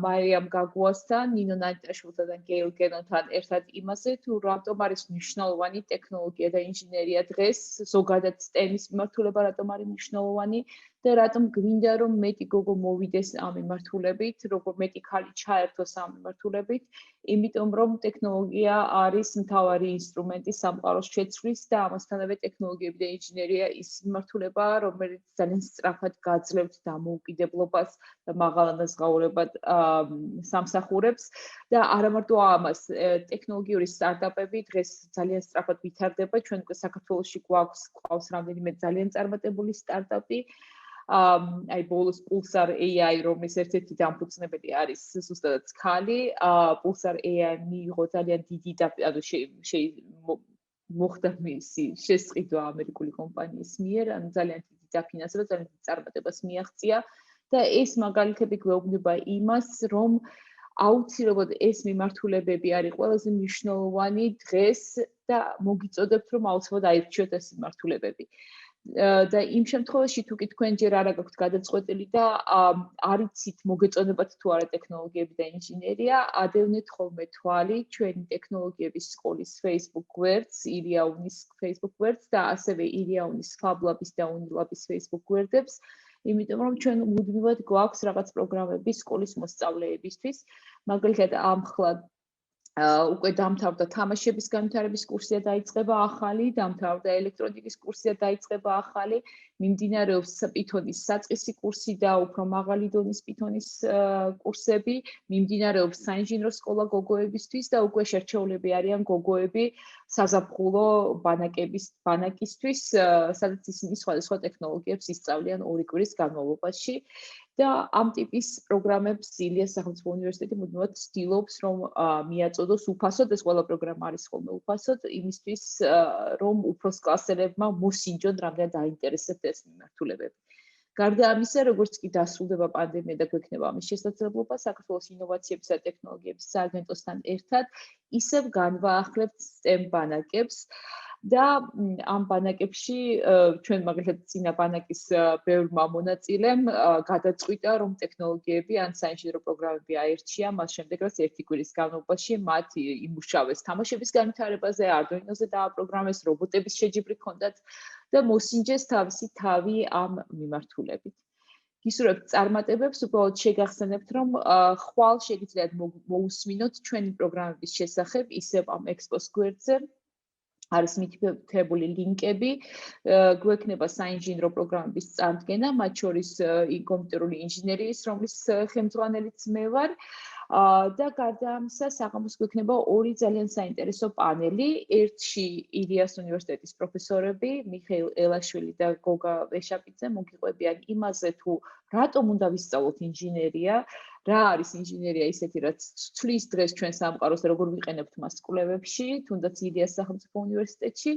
მარიამ გაგუასთან, ნინო ნანიტაშვილთან და გეილ გენონთან ერთად იმაზე, თუ რატომ არის მნიშვნელოვანი ტექნოლოგია და ინჟინერია დღეს, ზოგადად STEM-ის მიმართულება რატომ არის მნიშვნელოვანი და რატომ გვინდა რომ მეტი გოგო მოვიდეს ამ მიმართულებით, როგორ მეტი ქალი ჩაერთოს ამ მიმართულებით, იმიტომ რომ ტექნოლოგია არის მთავარი ინსტრუმენტი სამყაროს შეცვლის და ამასთანავე ტექნოლოგიები და ინჟინერია ის მიმართულებაა, რომელიც ძალიან სწრაფად გაძლევთ დამოუკიდებლობას და მაღალანაზღაურებად სამსახურებს და არა მარტო ამას, ტექნოლოგიური სტარტაპები დღეს ძალიან სწრაფად ვითარდება, ჩვენ უკვე საქართველოში გვყავს რამდენიმე ძალიან წარმატებული სტარტაპი. აი ბოლოს Pulsar AI რომლის ერთ-ერთი დამფუძნებელი არის ზუსტადაც ქალი. Pulsar AI მიიღო ძალიან დიდი მოხდა მისი შესყიდვა ამერიკული კომპანიის მიერ, ანუ ძალიან დიდი დაფინანსება, ძალიან დიდი წარმატებას მიაღწია და ეს მაგალითები გვეუბნება იმას, რომ აუცილებლად ეს მიმართულებები არის ყველაზე მნიშვნელოვანი დღეს და მოგიწოდებთ რომ აუცილებლად აირჩიოთ ეს მიმართულებები. და იმ შემთხვევაში თუ კი თქვენ ჯერ არ გაქვთ გადაწყვეტილი და არიცით მოგეწონებათ თუ არა ტექნოლოგიები და ინჟინერია, ადევნეთ ხოლმე თვალი ჩვენი ტექნოლოგიების სკოლის Facebook გვერდს, ილიაუნის Facebook გვერდს და ასევე ილიაუნის ფაბლაბის და უნილაბის Facebook გვერდებს, იმიტომ რომ ჩვენ მუდმივად გვაქვს რაღაც პროგრამები სკოლის მოსწავლეებისთვის, მაგალითად ამხლა უკვე დამთავრდა თამაშების განვითარების კურსია დაიწყება ახალი, დამთავრდა ელექტრონიკის კურსია დაიწყება ახალი, მიმდინარეობს პითონის საწყისი კურსი და უფრო მაღალი დონის პითონის კურსები, მიმდინარეობს საინჟინრო სკოლა გოგოებისთვის და უკვე შერჩეულები არიან გოგოები საზაფხულო ბანაკისთვის, სადაც ისინი სხვადასხვა ტექნოლოგიებს ისწავლიან 2 კვირის განმავლობაში. და ამ ტიპის პროგრამებს ილიას სახელმწიფო უნივერსიტეტი მუდმივად ცდილობს რომ მიაწოდოს უფასოდ, ეს ყველა პროგრამა არის ხოლმე უფასოდ, იმისთვის რომ უფროს კლასელებმა მოსინჯონ რამდენად დაინტერესებთ ეს მიმართულებები. გარდა ამისა, როგორც კი დასრულდება პანდემია და გვექნება ამის შესაძლებლობა, საქართველოს ინოვაციების და ტექნოლოგიების სააგენტოსთან ერთად ისევ განვაახლებთ STEM ბანაკებს და ამ ბანაკებში ჩვენ მაგალითად წინა ბანაკის ბევრმა მონაწილემ გადაწყვიტა რომ ტექნოლოგიები ან საინჟინრო პროგრამები აერჩია მას შემდეგ რაც 1 კვირის განმავლობაში მათ იმუშავეს თამაშების განვითარებაზე, არდუინოზე დააპროგრამეს, რობოტების შეჯიბრი ჰქონდათ და მოსინჯეს თავისი თავი ამ მიმართულებით. გისურვებთ წარმატებებს, უბრალოდ შეგახსენებთ რომ ხვალ შეგიძლიათ მოусმინოთ ჩვენი პროგრამების შესახებ ისევ ამ ექსპოს გვერდზე. არის მითითებული ლინკები, გვექნება საინჟინრო პროგრამების წარდგენა, მათ შორის კომპიუტერული ინჟინერიის, რომლის ხელმძღვანელიც მე ვარ. და გარდა ამისა, საღამოს გვექნება 2 ძალიან საინტერესო პანელი. ერთში ილიას უნივერსიტეტის პროფესორები, მიხეილ ელაშვილი და გოგა ვეშაპიძე მოგიყვებიან იმაზე, თუ რატომ უნდა ვისწავლოთ ინჟინერია, რა არის ინჟინერია ისეთი, რაც ცვლის დღეს ჩვენ სამყაროს და როგორ ვიყენებთ მას კვლევებში, თუნდაც ილიას სახელმწიფო უნივერსიტეტში.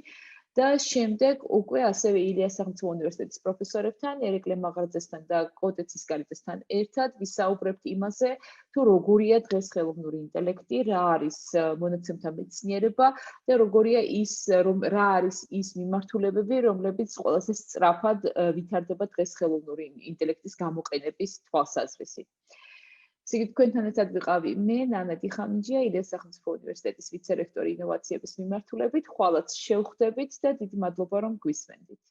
და შემდეგ უკვე ასევე ილიას სახელმწიფო უნივერსიტეტის პროფესორებთან, ერეკლე მაღარძესთან და კოტე ცისკარიძესთან ერთად ვისაუბრებთ იმაზე, თუ როგორია დღეს ხელოვნური ინტელექტი, რა არის მონაცემთა მეცნიერება და რა არის ის მიმართულებები, რომლებიც ყველაზე სწრაფად ვითარდება დღეს ხელოვნური ინტელექტის გამოყენების თვალსაზრისით. Სიგით თქვენთან ერთად ვიყავი მე, ნანა დიხამინჯია, ილიას სახელმწიფო უნივერსიტეტის ვიცე-რექტორი ინოვაციების მიმართულებით, ხვალაც შევხვდებით და დიდი მადლობა რომ გვისმენდით.